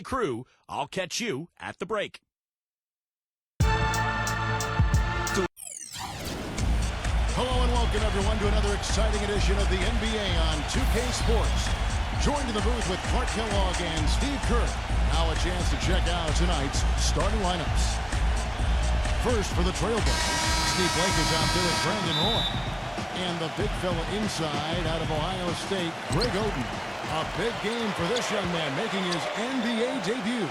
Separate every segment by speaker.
Speaker 1: NBA crew. I'll catch you at the break.
Speaker 2: Hello and welcome everyone to another exciting edition of the NBA on 2K Sports. Joined in the booth with Clark Kellogg and Steve Kerr. Now a chance to check out tonight's starting lineups. First for the Trailblazers, Steve Blake is out there with Brandon Roy. And the big fella inside out of Ohio State, Greg Oden. A big game for this young man making his NBA debut.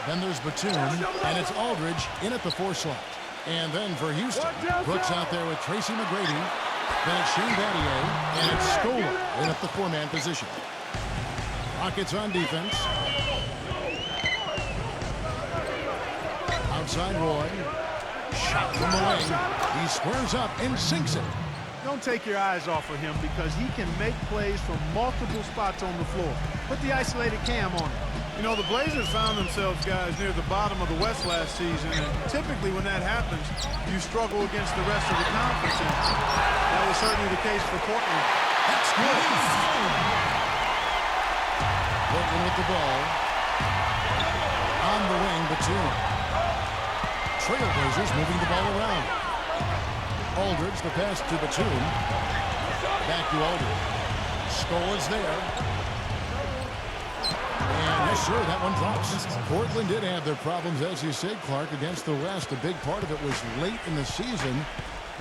Speaker 2: Then there's Batum, and it's Aldridge in at the 4 slot. And then for Houston, Brooks out there with Tracy McGrady. Then it's Shane Battier, and it's Scola in at the 4-man position. Rockets on defense. Outside Roy. Shot from the wing. He squares up and sinks it.
Speaker 3: Don't take your eyes off of him because he can make plays from multiple spots on the floor. Put the isolated cam on him.
Speaker 4: You know, the Blazers found themselves, guys, near the bottom of the West last season, and typically when that happens, you struggle against the rest of the conference, and that was certainly the case for Portland.
Speaker 2: That's good. Portland with the ball. On the wing, Batum. Trailblazers moving the ball around. Aldridge, the pass to Batum. Back to Aldridge. Scola's there. And yes, sir, that one drops. Portland did have their problems, as you said, Clark, against the West. A big part of it was late in the season.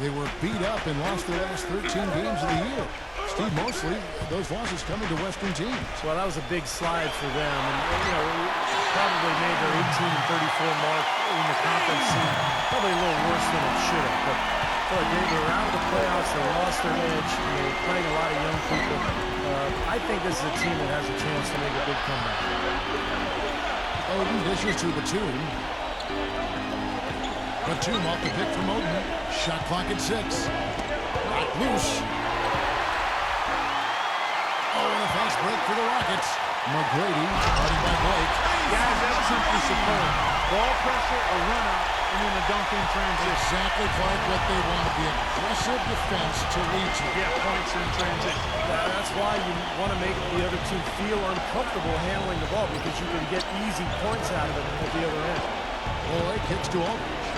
Speaker 2: They were beat up and lost their last 13 games of the year. Steve, mostly those losses coming to Western teams.
Speaker 5: Well, that was a big slide for them. And, you know, probably made their 18-34 mark in the conference seem probably a little worse than it should have. But, boy, they were out of the playoffs. They lost their edge. They were playing a lot of young people. I think this is a team that has a chance to make a big comeback.
Speaker 2: Oden dishes to Batum. Batum off the pick from Oden. Shot clock at 6. Knocked loose. Oh, and a fast break for the Rockets. McGrady, starting by Blake.
Speaker 3: Guys, that was simply superb. Ball pressure, a run out, and then a dunk in transition.
Speaker 2: Exactly, Clark, what they want. The aggressive defense to lead to.
Speaker 3: Yeah, points in transition.
Speaker 5: That's why you want to make the other team feel uncomfortable handling the ball, because you can get easy points out of it at the other end.
Speaker 2: Boy, kicks to Aldridge.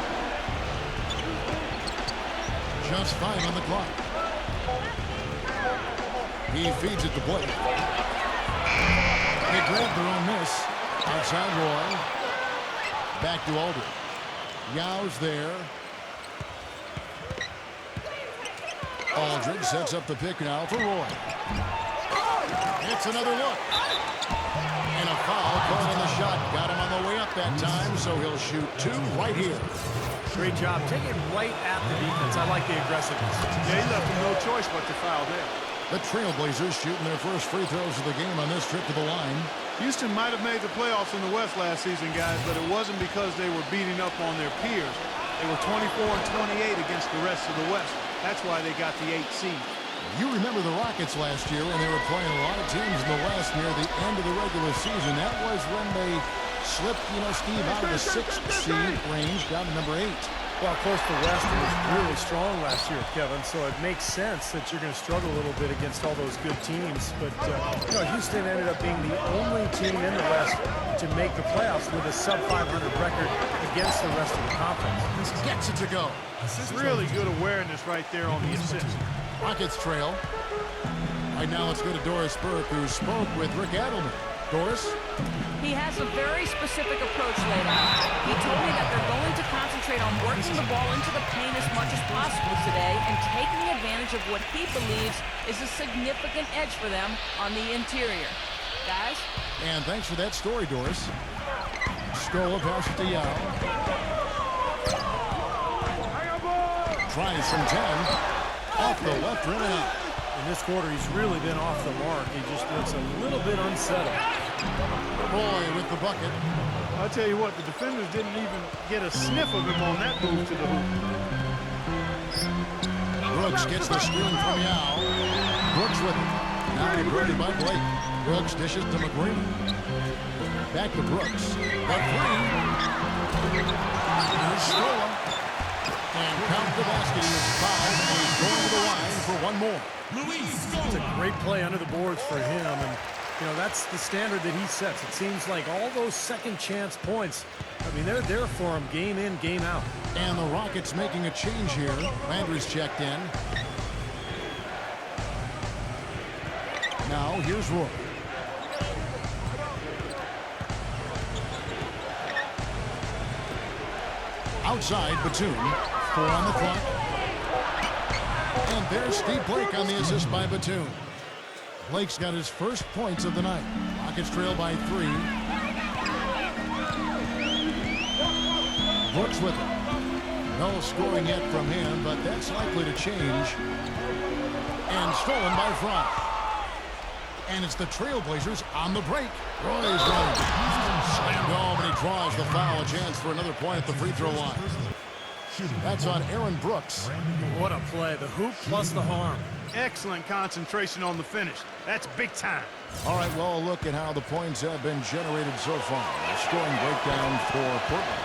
Speaker 2: Just 5 on the clock. He feeds it to Blake. They grab their own miss. Outside Roy. Back to Aldridge. Yow's there. Aldridge sets up the pick now for Roy. It's another look. And a foul called on the shot. Got him on the way up that time, so he'll shoot 2 right here.
Speaker 5: Great job. Take it right at the defense. I like the aggressiveness.
Speaker 3: Yeah, he left him no choice but to foul there.
Speaker 2: The Trailblazers shooting their first free throws of the game on this trip to the line.
Speaker 4: Houston might have made the playoffs in the West last season, guys, but it wasn't because they were beating up on their peers. They were 24-28 against the rest of the West. That's why they got the 8th seed.
Speaker 2: You remember the Rockets last year when they were playing a lot of teams in the West near the end of the regular season. That was when they slipped, Steve, out of the 6th seed range down to number 8.
Speaker 5: Well, of course, the West was really strong last year, Kevin, so it makes sense that you're going to struggle a little bit against all those good teams. But, Houston ended up being the only team in the West to make the playoffs with a sub-500 record against the rest of the conference.
Speaker 2: Gets it to go.
Speaker 4: Really good awareness right there on the assist.
Speaker 2: Rockets trail. Right now, let's go to Doris Burke, who spoke with Rick Adelman. Doris?
Speaker 6: He has a very specific approach laid out. He told me that they're going to concentrate on working the ball into the paint as much as possible today and taking advantage of what he believes is a significant edge for them on the interior. Guys?
Speaker 2: And thanks for that story, Doris. Scola passes to Yao. Tries from 10. Off the left rim and out.
Speaker 5: In this quarter, he's really been off the mark. He just looks a little bit unsettled.
Speaker 2: Roy with the bucket.
Speaker 4: I'll tell you what, the defenders didn't even get a sniff of him on that move to the hoop.
Speaker 2: Brooks gets the screen from Yao. Brooks with it. Now converted by Blake. Brooks dishes to McGrady. Back to Brooks. The 3. Here's Scola. And count the basket. He is fouled. And he's going to the line for one more.
Speaker 5: It's a great play under the boards for him. And You know, that's the standard that he sets. It seems like all those second chance points, I mean, they're there for him game in, game out.
Speaker 2: And the Rockets making a change here. Landry's checked in. Now here's Roy. Outside, Batum. 4 on the clock. And there's Steve Blake on the assist by Batum. Blake's got his first points of the night. Rockets trail by 3. Brooks with it. No scoring yet from him, but that's likely to change. And stolen by Fry. And it's the Trailblazers on the break. Roy's running. Slammed home, and he draws the foul. A chance for another point at the free throw line. That's on Aaron Brooks.
Speaker 5: What a play. The hoop plus the harm.
Speaker 3: Excellent concentration on the finish. That's big time.
Speaker 2: All right, well, look at how the points have been generated so far. A scoring breakdown for Portland.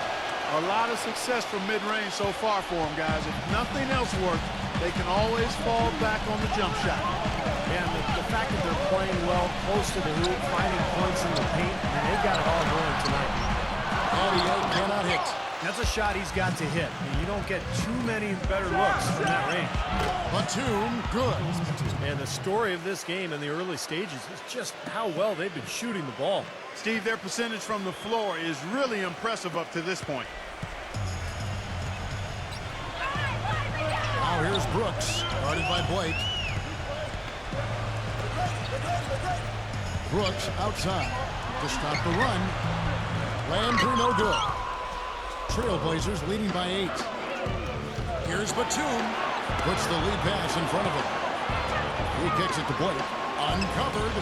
Speaker 4: A lot of success from mid-range so far for them, guys. If nothing else works, they can always fall back on the jump shot.
Speaker 5: And the fact that they're playing well close to the hoop, finding points in the paint, and they've got it all going tonight.
Speaker 2: And cannot hit.
Speaker 5: That's a shot he's got to hit. And you don't get too many better looks from that range.
Speaker 2: Batum, good.
Speaker 5: And the story of this game in the early stages is just how well they've been shooting the ball.
Speaker 4: Steve, their percentage from the floor is really impressive up to this point.
Speaker 2: Now here's Brooks, guarded by Blake. Brooks outside to stop the run. Landry no good. Trailblazers leading by 8. Here's Batum. Puts the lead pass in front of him. He kicks it to Blake. Uncovered.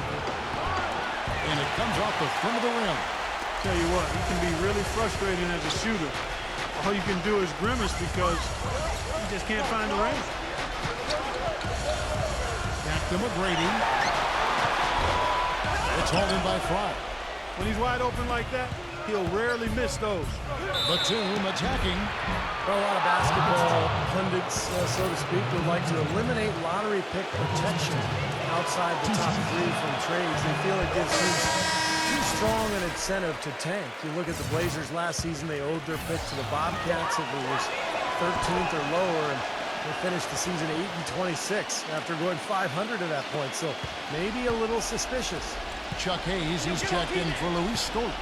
Speaker 2: And it comes off the front of the rim.
Speaker 4: Tell you what, he can be really frustrating as a shooter. All you can do is grimace because he just can't find the range.
Speaker 2: Back to McGrady. It's hauled in by Fry.
Speaker 4: When he's wide open like that, he'll rarely miss those.
Speaker 2: Batum attacking.
Speaker 5: Well, a lot of basketball pundits, so to speak, would like to eliminate lottery pick protection outside the top 3 from trades. They feel it gives teams too strong an incentive to tank. You look at the Blazers last season, they owed their pick to the Bobcats. It was 13th or lower, and they finished the season 8-26 after going 500 at that point. So maybe a little suspicious.
Speaker 2: Chuck Hayes, he's checked in for Luis Scola.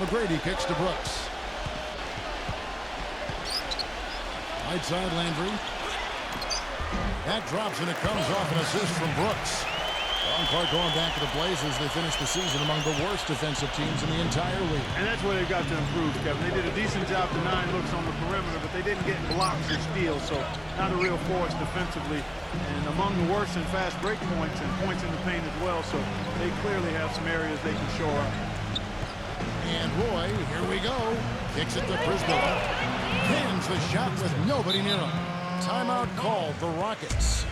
Speaker 2: McGrady kicks to Brooks. Right side Landry. That drops and it comes off an assist from Brooks. Long part going back to the Blazers. They finished the season among the worst defensive teams in the entire league.
Speaker 4: And that's where they've got to improve, Kevin. They did a decent job denying looks on the perimeter, but they didn't get blocks or steals, so not a real force defensively. And among the worst in fast break points and points in the paint as well, so they clearly have some areas they can shore up.
Speaker 2: And Roy, here we go. Kicks it to Brisbane. Pins the shot with nobody near him. Timeout called the Rockets.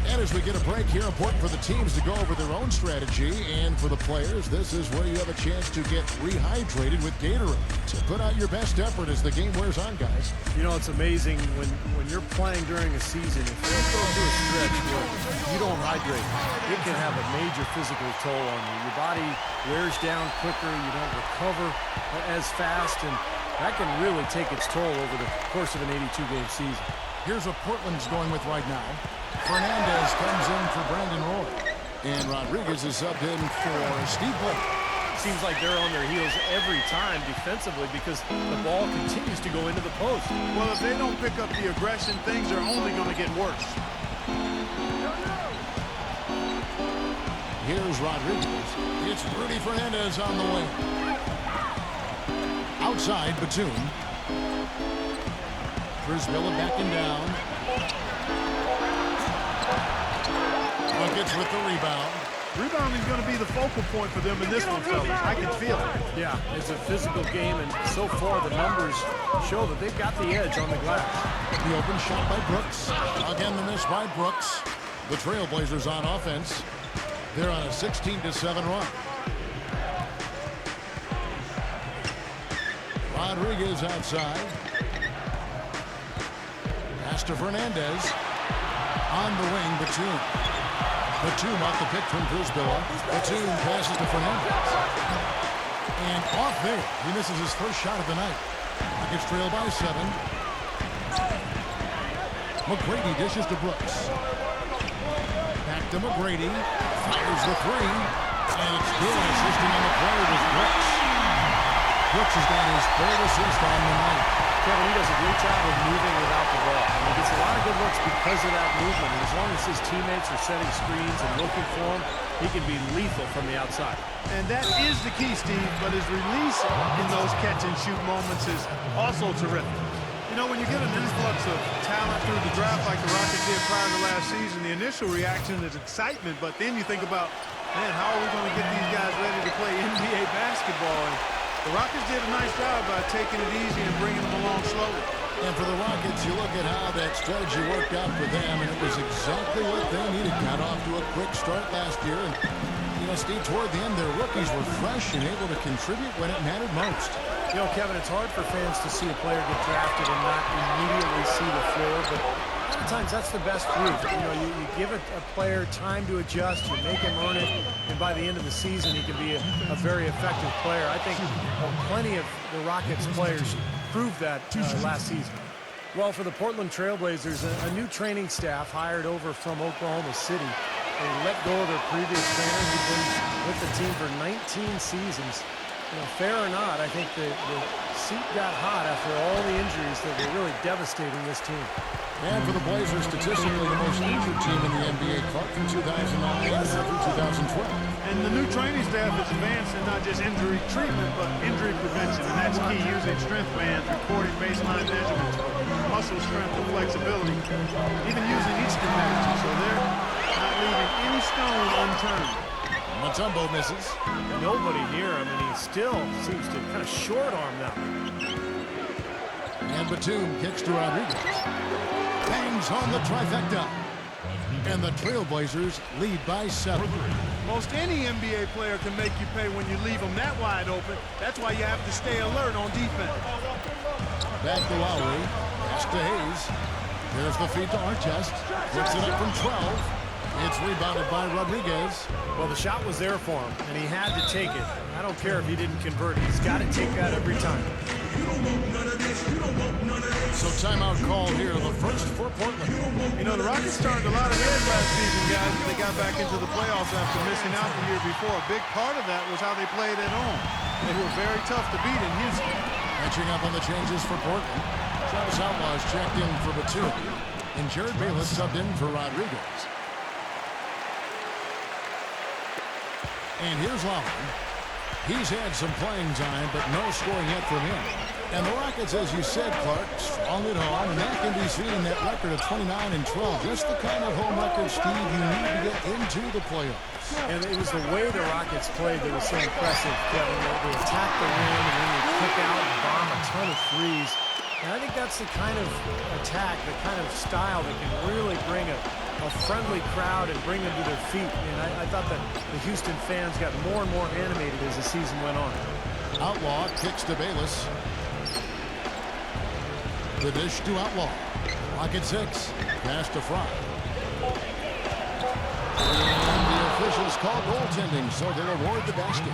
Speaker 2: And as we get a break here, important for the teams to go over their own strategy. And for the players, this is where you have a chance to get rehydrated with Gatorade. To put out your best effort as the game wears on, guys.
Speaker 5: You know, it's amazing when you're playing during a season, if you go through a stretch where you don't hydrate, it can have a major physical toll on you. Your body wears down quicker, you don't recover as fast, and that can really take its toll over the course of an 82-game season.
Speaker 2: Here's what Portland's going with right now. Fernandez comes in for Brandon Roy. And Rodriguez is subbed in for Steve Blake.
Speaker 5: Seems like they're on their heels every time defensively because the ball continues to go into the post.
Speaker 4: Well, if they don't pick up the aggression, things are only going to get worse.
Speaker 2: Here's Rodriguez. It's Rudy Fernandez on the wing. Outside, Batum. Brisbane backing down. Buckets with the rebound.
Speaker 4: Rebounding is going to be the focal point for them in this one, fellas. I can feel it.
Speaker 5: Yeah, it's a physical game, and so far the numbers show that they've got the edge on the glass.
Speaker 2: The open shot by Brooks. Again, the miss by Brooks. The Trailblazers on offense. They're on a 16-7 run. Rodriguez outside. Pass to Fernandez. On the wing, Batum. Batum off the pick from Brisbilla. Batum passes to Fernandez. And off there, he misses his first shot of the night. Rockets trail by 7. McGrady dishes to Brooks. Back to McGrady. Fires the 3. And it's good. Assisting on the play was Brooks. Brooks has got his 3rd assist on the night.
Speaker 5: Kevin, he does a great job of moving without the ball. And he gets a lot of good looks because of that movement. And as long as his teammates are setting screens and looking for him, he can be lethal from the outside.
Speaker 4: And that is the key, Steve, but his release in those catch-and-shoot moments is also terrific. You know, when you get an influx of talent through the draft like the Rockets did prior to last season, the initial reaction is excitement, but then you think about, man, how are we going to get these guys ready to play NBA basketball? And the Rockets did a nice job by taking it easy and bringing them along slowly.
Speaker 2: And for the Rockets, you look at how that strategy worked out for them, and it was exactly what they needed. Got off to a quick start last year, and, you know, Steve, toward the end, their rookies were fresh and able to contribute when it mattered most.
Speaker 5: You know, Kevin, it's hard for fans to see a player get drafted and not immediately see the floor, but sometimes that's the best proof. You know, you give a player time to adjust, you make him earn it, and by the end of the season, he can be a very effective player. I think plenty of the Rockets players proved that last season. Well, for the Portland Trailblazers, a new training staff hired over from Oklahoma City. They let go of their previous trainer who'd been with the team for 19 seasons. You know, fair or not, I think the seat got hot after all the injuries that were really devastating this team.
Speaker 2: And for the Blazers, statistically the most injured team in the NBA, Clark, from 2009 through 2012.
Speaker 4: And the new training staff is advanced in not just injury treatment, but injury prevention, and that's key, using strength bands, recording baseline measurements, muscle strength and flexibility, even using each strategy, so they're not leaving any stone unturned.
Speaker 2: Mutombo misses.
Speaker 5: Nobody near him, and he still seems to kind of short-arm that one.
Speaker 2: And Batum kicks to Rodriguez. Bangs home the trifecta. And the Trailblazers lead by 7.
Speaker 4: Most any NBA player can make you pay when you leave them that wide open. That's why you have to stay alert on defense.
Speaker 2: Back to Lowry. Pass to Hayes. There's the feed to Artest. Puts it up from 12. It's rebounded by Rodriguez.
Speaker 5: Well, the shot was there for him, and he had to take it. I don't care if he didn't convert it. He's got to take that every time.
Speaker 2: So timeout call here, the first for Portland.
Speaker 4: You know, the Rockets started a lot of heads last season, guys, when they got back into the playoffs after missing out the year before. A big part of that was how they played at home. They were very tough to beat in Houston.
Speaker 2: Catching up on the changes for Portland. Travis Outlaws checked in for Batum. And Jared Bayless subbed in for Rodriguez. And here's Lowry. He's had some playing time, but no scoring yet from him. And the Rockets, as you said, Clark, strong at home, and that can be seen in that record of 29-12. Just the kind of home record, Steve, you need to get into the playoffs.
Speaker 5: And it was the way the Rockets played that was so impressive, Kevin. They attack the rim, and then they kick out and bomb a ton of threes. And I think that's the kind of attack, the kind of style that can really bring a friendly crowd and bring them to their feet. And I thought that the Houston fans got more and more animated as the season went on.
Speaker 2: Outlaw kicks to Bayless. The dish to Outlaw. Rocket 6. Pass to Fry. And the officials call goaltending, so they'll award the basket.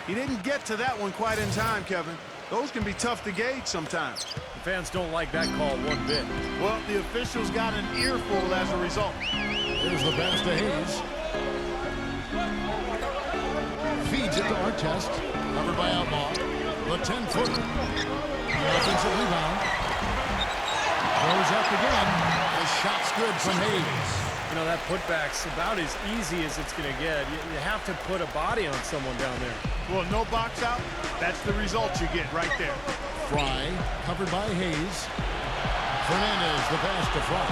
Speaker 4: He didn't get to that one quite in time, Kevin. Those can be tough to gauge sometimes.
Speaker 5: The fans don't like that call one bit.
Speaker 4: Well, the officials got an earful as a result.
Speaker 2: Here's the pass to Hayes. Feeds it to Artest. Covered by Outlaw. The 10-footer. The offensive rebound. Goes up again. The shot's good from Hayes.
Speaker 5: You know, that putback's about as easy as it's going to get. You have to put a body on someone down there.
Speaker 4: Well, no box out. That's the result you get right there.
Speaker 2: Fry, covered by Hayes. Fernandez, the pass to Fry.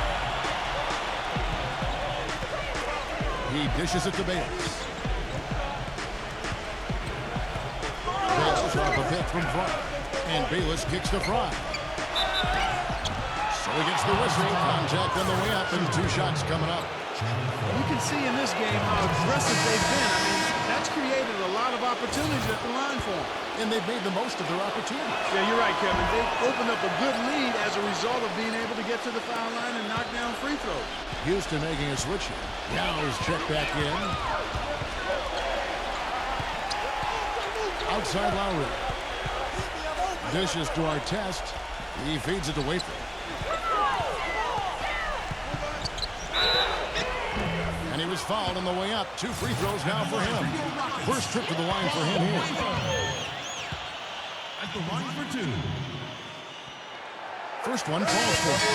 Speaker 2: He dishes it to Bayless. Bayless off a pick from Fry. And Bayless kicks to Fry. So he gets the whistle. Contact on the way up, and 2 shots coming up.
Speaker 4: You can see in this game how aggressive they've been. I mean, that's created a lot of opportunities at the line for them.
Speaker 2: And they've made the most of their opportunities.
Speaker 4: Yeah, you're right, Kevin. They've opened up a good lead as a result of being able to get to the foul line and knock down free throws.
Speaker 2: Houston making a switch here. Yow's checked back in. Outside Lowry. Dishes to Artest. He feeds it to Waither. And he was fouled on the way up. 2 free throws now for him. First trip to the line for him here.
Speaker 7: At the line for 2.
Speaker 2: First one falls for him.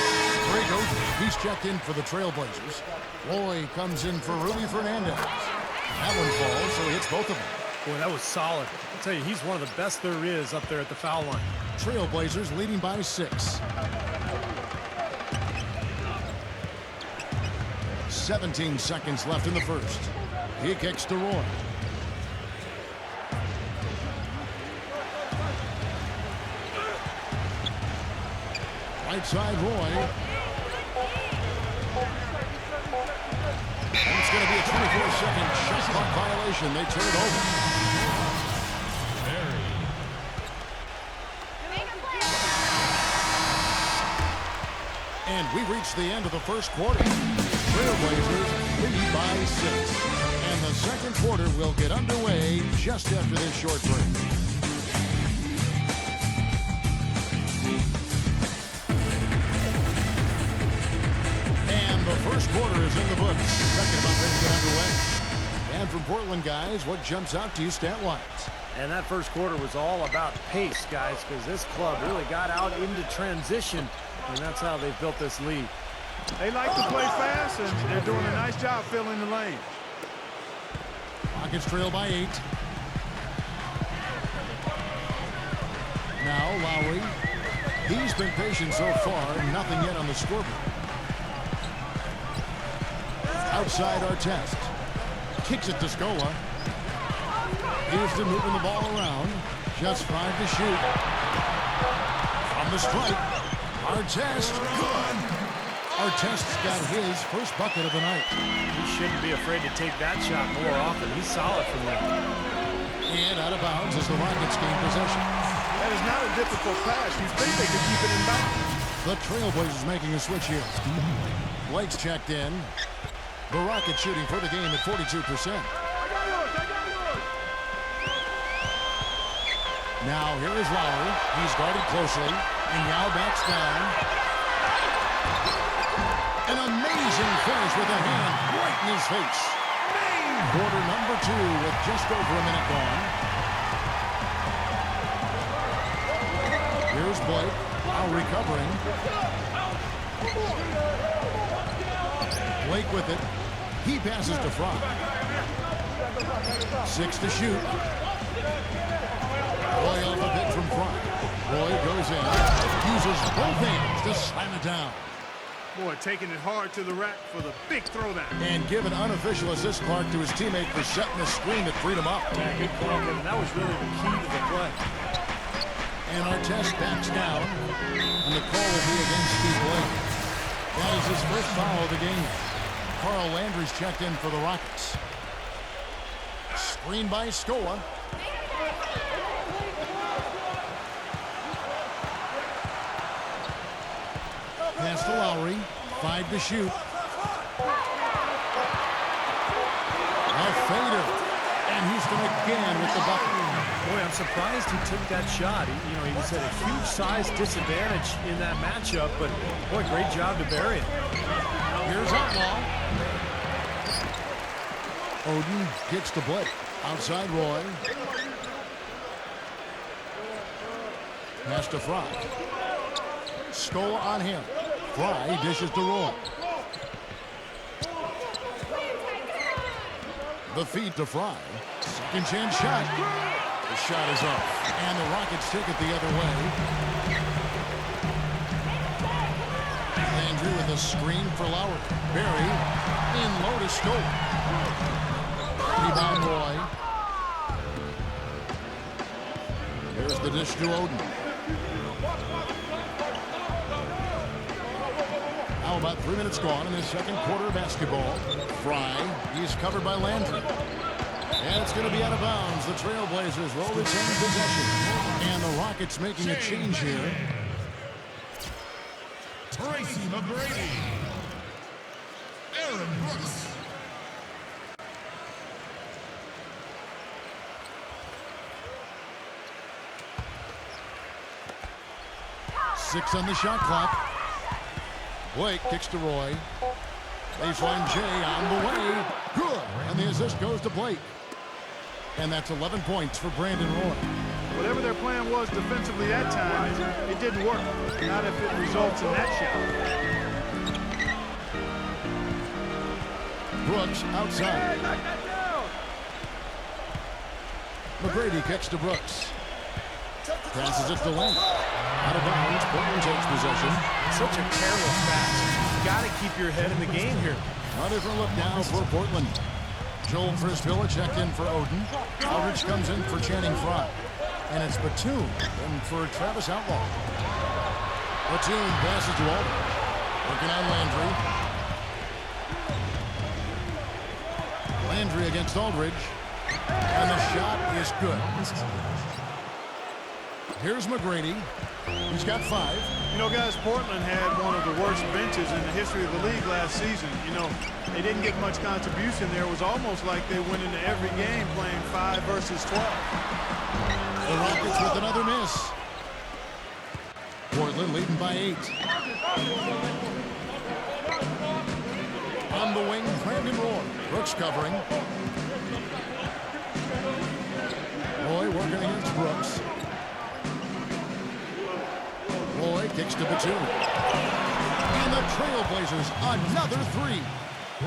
Speaker 2: Greg Oden. He's checked in for the Trailblazers. Roy comes in for Rudy Fernandez. That one falls, so he hits both of them.
Speaker 5: Boy, that was solid. I'll tell you, he's one of the best there is up there at the foul line.
Speaker 2: Trailblazers leading by 6. 17 seconds left in the first. He kicks to Roy. Right side, Roy. And it's going to be a 24-second shot clock violation. They turn it over. And we reach the end of the first quarter. Trailblazers lead by 6. And the second quarter will get underway just after this short break. And the first quarter is in the books. Second about ready to get underway. And from Portland, guys, what jumps out to you stat-wise?
Speaker 5: And that first quarter was all about pace, guys, because this club really got out into transition. And that's how they built this lead.
Speaker 4: They like to play fast, and they're doing a nice job filling the lane.
Speaker 2: Rockets trail by 8. Now Lowry. He's been patient so far. Nothing yet on the scoreboard. Outside Artest. Kicks it to Scola. Houston moving the ball around. Just 5 to shoot. From the strike. Artest, good. Artest's got his first bucket of the night.
Speaker 5: He shouldn't be afraid to take that shot more often. He's solid from there.
Speaker 2: And out of bounds as the Rockets gain possession.
Speaker 4: That is not a difficult pass. You think they could keep it in bounds.
Speaker 2: The Trailblazers making a switch here. Blake's checked in. The Rockets shooting for the game at 42%. Now here is Lowry. He's guarded closely. And Yao backs down. An amazing finish with a hand right in his face. Quarter number 2 with just over a minute gone. Here's Blake. Now recovering. Blake with it. He passes to Fry. 6 to shoot. Roy off a bit from Fry. Roy goes in, uses both hands to slam it down.
Speaker 4: Boy, taking it hard to the rack for the big throwdown.
Speaker 2: And give an unofficial assist mark to his teammate for setting the screen that freed him up.
Speaker 5: Yeah, good call, Kevin. That was really the key to the play.
Speaker 2: And Artest backs down, and the call will be against Steve Blake. That is his first foul of the game. Carl Landry's checked in for the Rockets. Screen by Scola. Pass to Lowry. 5 to shoot. A fader. And Houston again with the bucket.
Speaker 5: Boy, I'm surprised he took that shot. He was at a huge size disadvantage in that matchup, but boy, great job to bury it.
Speaker 2: Here's Outlaw. Oden kicks to Blake. Outside Roy. Pass to Fry. Scola on him. Fry dishes to Roy. The feed to Fry. Second chance shot. The shot is off. And the Rockets take it the other way. Landry with a screen for Lowry. Barry in low to Scola. Rebound Roy. Here's the dish to Oden. Now about 3 minutes gone in this second quarter of basketball. Fry, he's covered by Landry. And it's going to be out of bounds. The Trailblazers will retain possession. And the Rockets making a change here. Six on the shot clock. Blake kicks to Roy. Baseline Jay on the way. Good. And the assist goes to Blake. And that's 11 points for Brandon Roy.
Speaker 4: Whatever their plan was defensively that time, it didn't work. Not if it results in that shot.
Speaker 2: Brooks outside. McGrady kicks to Brooks. Passes it to Lane. Out of bounds. Portland takes possession.
Speaker 5: Such a careless pass. You got to keep your head in the game here.
Speaker 2: A different look now for Portland. Joel Frisvilla checked in for Oden. Aldridge comes in for Channing Frye. And it's Batum in for Travis Outlaw. Batum passes to Aldridge. Working on Landry. Landry against Aldridge. And the shot is good. Here's McGrady. He's got 5.
Speaker 4: You know, guys, Portland had one of the worst benches in the history of the league last season. You know, they didn't get much contribution there. It was almost like they went into every game playing 5 versus 12.
Speaker 2: The Rockets with another miss. Portland leading by 8. On the wing, Brandon Roy. Brooks covering. Roy working against Brooks. Roy kicks to Batum. And the Trailblazers, another 3.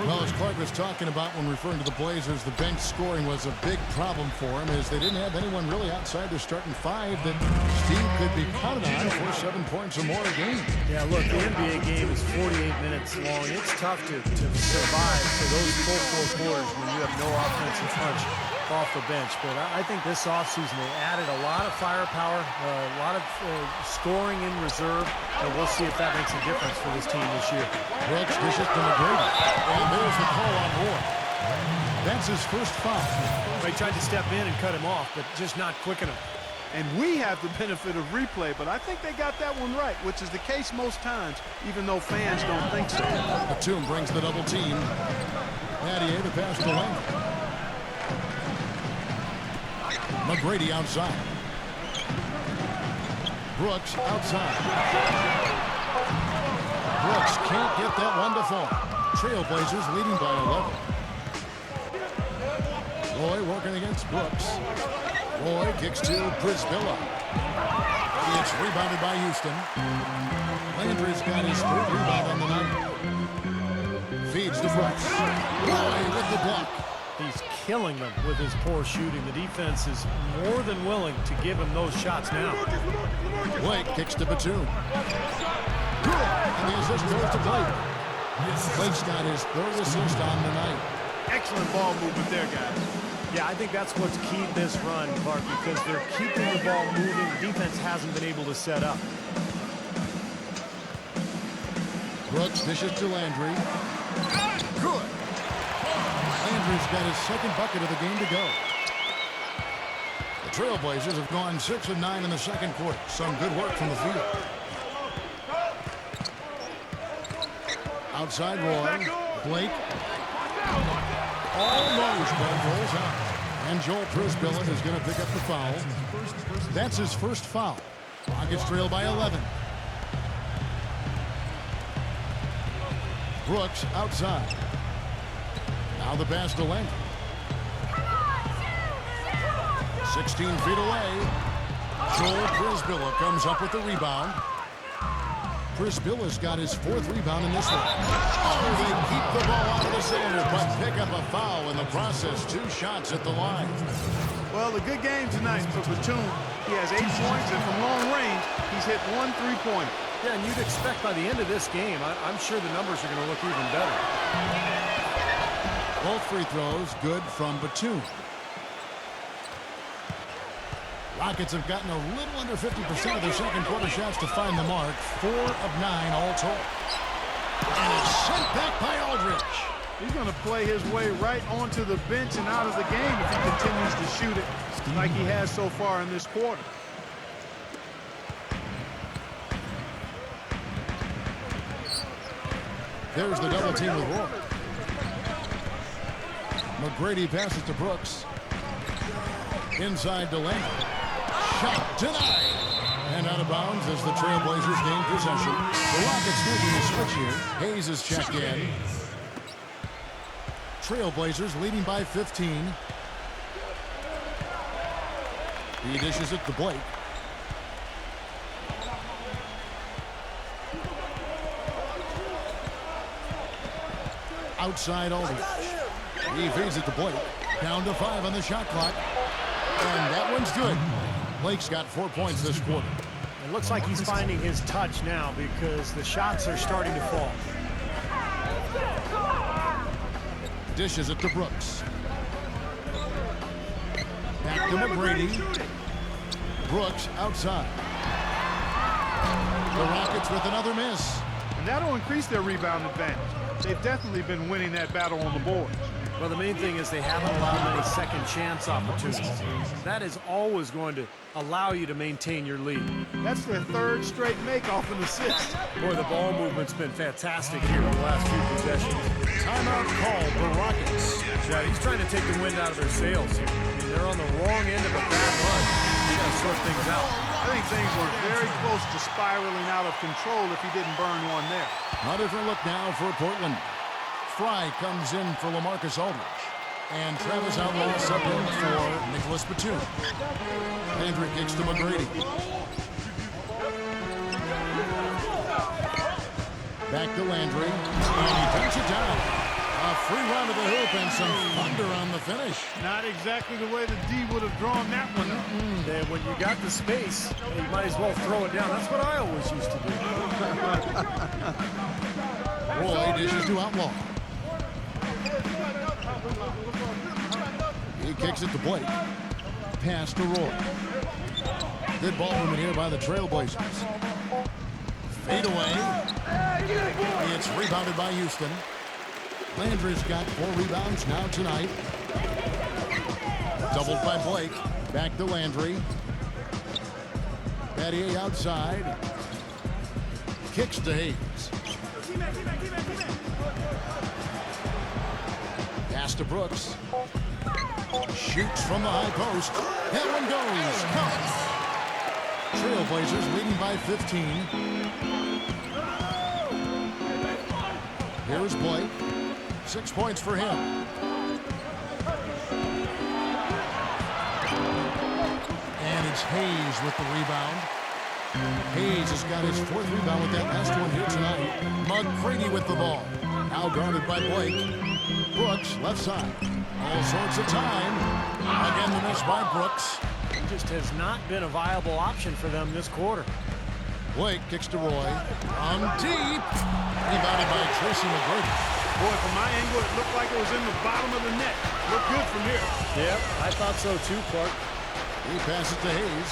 Speaker 2: Well, as Clark was talking about when referring to the Blazers, the bench scoring was a big problem for him as they didn't have anyone really outside their starting 5 that Steve could be counted on for 7 points or more a game.
Speaker 5: Yeah, look, the NBA game is 48 minutes long. It's tough to survive for those full 4 quarters when you have no offensive punch off the bench. But I think this offseason they added a lot of firepower, a lot of scoring in reserve, and we'll see if that makes a difference for this team this year.
Speaker 2: Brooks dishes to McGrady. And there's the call on Roy. That's his first foul.
Speaker 5: They tried to step in and cut him off, but just not quick enough.
Speaker 4: And we have the benefit of replay, but I think they got that one right, which is the case most times, even though fans don't think so.
Speaker 2: Batum brings the double team. Nattier the pass to Lane. McGrady outside. Brooks outside. Brooks can't get that one to fall. Trailblazers leading by 11. Roy working against Brooks. Roy kicks to Prisbilla. It's rebounded by Houston. Landry's got his 3rd rebound on the night. Feeds to Brooks. Roy with the block.
Speaker 5: He's killing them with his poor shooting. The defense is more than willing to give him those shots now.
Speaker 2: Blake kicks to Batum. Good. And the assist goes to Blake. Blake's got his 3rd assist on the night.
Speaker 4: Excellent ball movement there, guys.
Speaker 5: Yeah, I think that's what's keyed this run, Clark, because they're keeping the ball moving. The defense hasn't been able to set up.
Speaker 2: Brooks dishes to Landry. Good. Landry's got his 2nd bucket of the game to go. The Trailblazers have gone 6 of 9 in the 2nd quarter. Some good work from the field. Outside Roy. Blake. Almost, but rolls out. And Joel Prisbilla is going to pick up the foul. That's his 1st foul. Rockets trail by 11. Brooks outside. Now the pass to Lane. 16 feet away. Joel Prisbilla comes up with the rebound. Prisbilla's got his 4th rebound in this one. Oh, they keep the ball out of the cylinder, but pick up a foul in the process. 2 shots at the line.
Speaker 4: Well, a good game tonight for Batum. He has 8 points, and from long range, he's hit 1 3-pointer.
Speaker 5: Yeah, and you'd expect by the end of this game, I'm sure the numbers are going to look even better.
Speaker 2: Both free throws good from Batum. Rockets have gotten a little under 50% of their 2nd quarter shots to find the mark. 4 of 9 all told. And it's sent back by Aldridge.
Speaker 4: He's going to play his way right onto the bench and out of the game if he continues to shoot it like he has so far in this quarter.
Speaker 2: There's the double team with Roy. McGrady passes to Brooks. Inside to Lane. Shot denied. And out of bounds as the Trailblazers gain possession. The Rockets making a switch here. Hayes is checked in. Trailblazers leading by 15. He dishes it to Blake. Outside Aldridge. He feeds it to Blake. Down to 5 on the shot clock. And that one's good. Blake's got 4 points this quarter.
Speaker 5: It looks like he's finding his touch now because the shots are starting to fall.
Speaker 2: Dishes it to Brooks. Back to McGrady. Brooks outside. The Rockets with another miss.
Speaker 4: And that'll increase their rebound advantage. They've definitely been winning that battle on the boards.
Speaker 5: Well, the main thing is they haven't allowed many second chance opportunities. That is always going to allow you to maintain your lead.
Speaker 4: That's their third straight make-off and assist.
Speaker 5: Boy, the ball movement's been fantastic here in the last few possessions.
Speaker 2: Timeout called the Rockets.
Speaker 5: Yeah, he's trying to take the wind out of their sails here. I mean, they're on the wrong end of a bad run. You got to sort things out.
Speaker 4: I think things were very close to spiraling out of control if he didn't burn one there.
Speaker 2: A different look now for Portland. Fry comes in for LaMarcus Aldridge. And Travis Outlaw subbed in for Nicholas Batum. Landry kicks to McGrady. Back to Landry. And he takes it down. A free run to the hoop and some thunder on the finish.
Speaker 4: Not exactly the way the D would have drawn that one up.
Speaker 5: And when you got the space, you might as well throw it down. That's what I always used to do.
Speaker 2: Roy dishes to Outlaw. He kicks it to Blake. Pass to Roy. Good ball movement here by the Trailblazers. Fade away. It's rebounded by Houston. Landry's got 4 rebounds now tonight. Doubled by Blake. Back to Landry. Battier outside. Kicks to Hayes. Pass to Brooks. Shoots from the high post. That one goes. Trailblazers leading by 15. Here's Blake. 6 points for him. And it's Hayes with the rebound. Hayes has got his 4th rebound with that last one here tonight. McGrady with the ball. Now guarded by Blake. Brooks, left side. All sorts of time. Again, the miss by Brooks.
Speaker 5: He just has not been a viable option for them this quarter.
Speaker 2: Blake kicks to Roy. From deep. Rebounded by Tracy McGrady.
Speaker 4: Boy, from my angle, it looked like it was in the bottom of the net. Looked good from here.
Speaker 5: Yep, I thought so too, Clark.
Speaker 2: He passes to Hayes.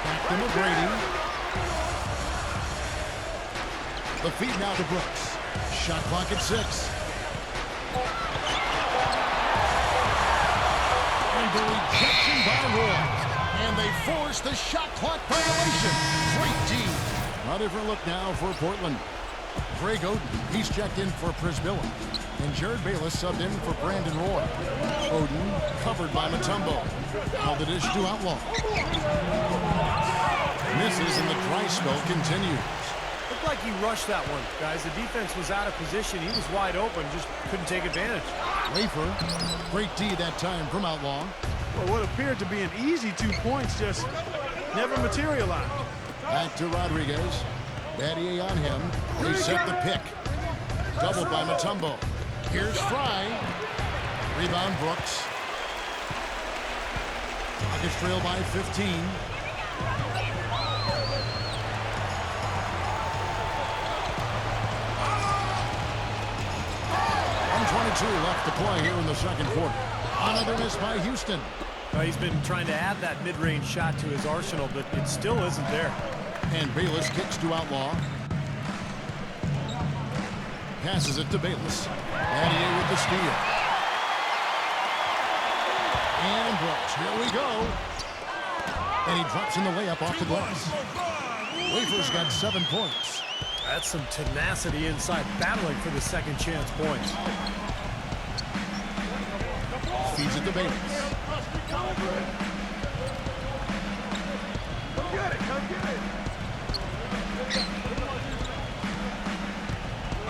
Speaker 2: Back to McGrady. The feed now to Brooks. Shot clock at 6. And the rejection by Roy. And they force the shot clock violation. Great D. A different look now for Portland. Greg Oden, he's checked in for Prisbilla. And Jared Bayless subbed in for Brandon Roy. Oden covered by Mutombo. Now the dish to Outlaw. Misses and the dry spell continues.
Speaker 5: Looked like he rushed that one, guys. The defense was out of position. He was wide open, just couldn't take advantage.
Speaker 2: Wafer, great D that time from Outlaw.
Speaker 4: Well, what appeared to be an easy 2 points just never materialized.
Speaker 2: Back to Rodriguez. Battier on him. They set the pick. Doubled by Mutombo. Here's Fry. Rebound Brooks. Rockets trail by 15. 1:22 left to play here in the second quarter. Another miss by Houston.
Speaker 5: He's been trying to add that mid-range shot to his arsenal, but it still isn't there.
Speaker 2: And Bayless kicks to Outlaw. Passes it to Bayless. Battier with the steal. And Brooks, here we go. And he drops in the layup off the glass. Wafer's got 7 points.
Speaker 5: That's some tenacity inside, battling for the second chance points.
Speaker 2: Feeds it to Bayless.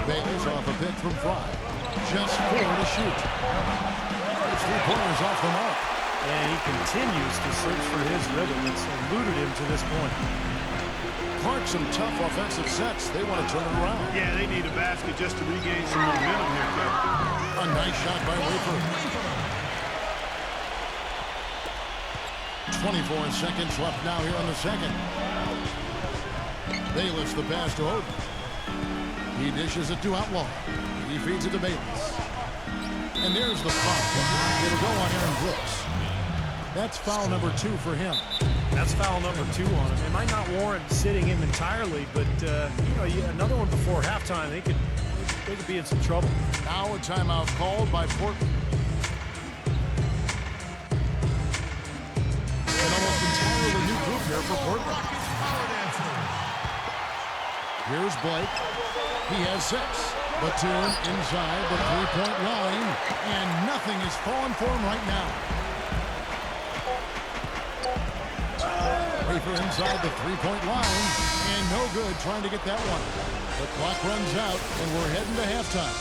Speaker 2: Bayless off a pick from Fry. Just 4 to shoot. It's 3 pointers off the mark.
Speaker 5: And he continues to search for his rhythm. It's eluded him to this point.
Speaker 2: Clark, some tough offensive sets. They want to turn it around.
Speaker 4: Yeah, they need a basket just to regain some momentum here, Kevin.
Speaker 2: A nice shot by Wafer. 24 seconds left now here on the second. Bayless the pass to Oden. He dishes it to Outlaw. He feeds it to Bayless. And there's the foul. It'll go on Aaron Brooks. That's foul number 2 for him.
Speaker 5: That's foul number 2 on him. It might not warrant sitting him entirely, but another one before halftime, they could be in some trouble.
Speaker 2: Now a timeout called by Portland. An almost entirely new group here for Portland. Here's Blake. He has 6. Batum inside the 3-point line, and nothing is falling for him right now. Wafer inside the 3-point line, and no good trying to get that one. The clock runs out, and we're heading to halftime.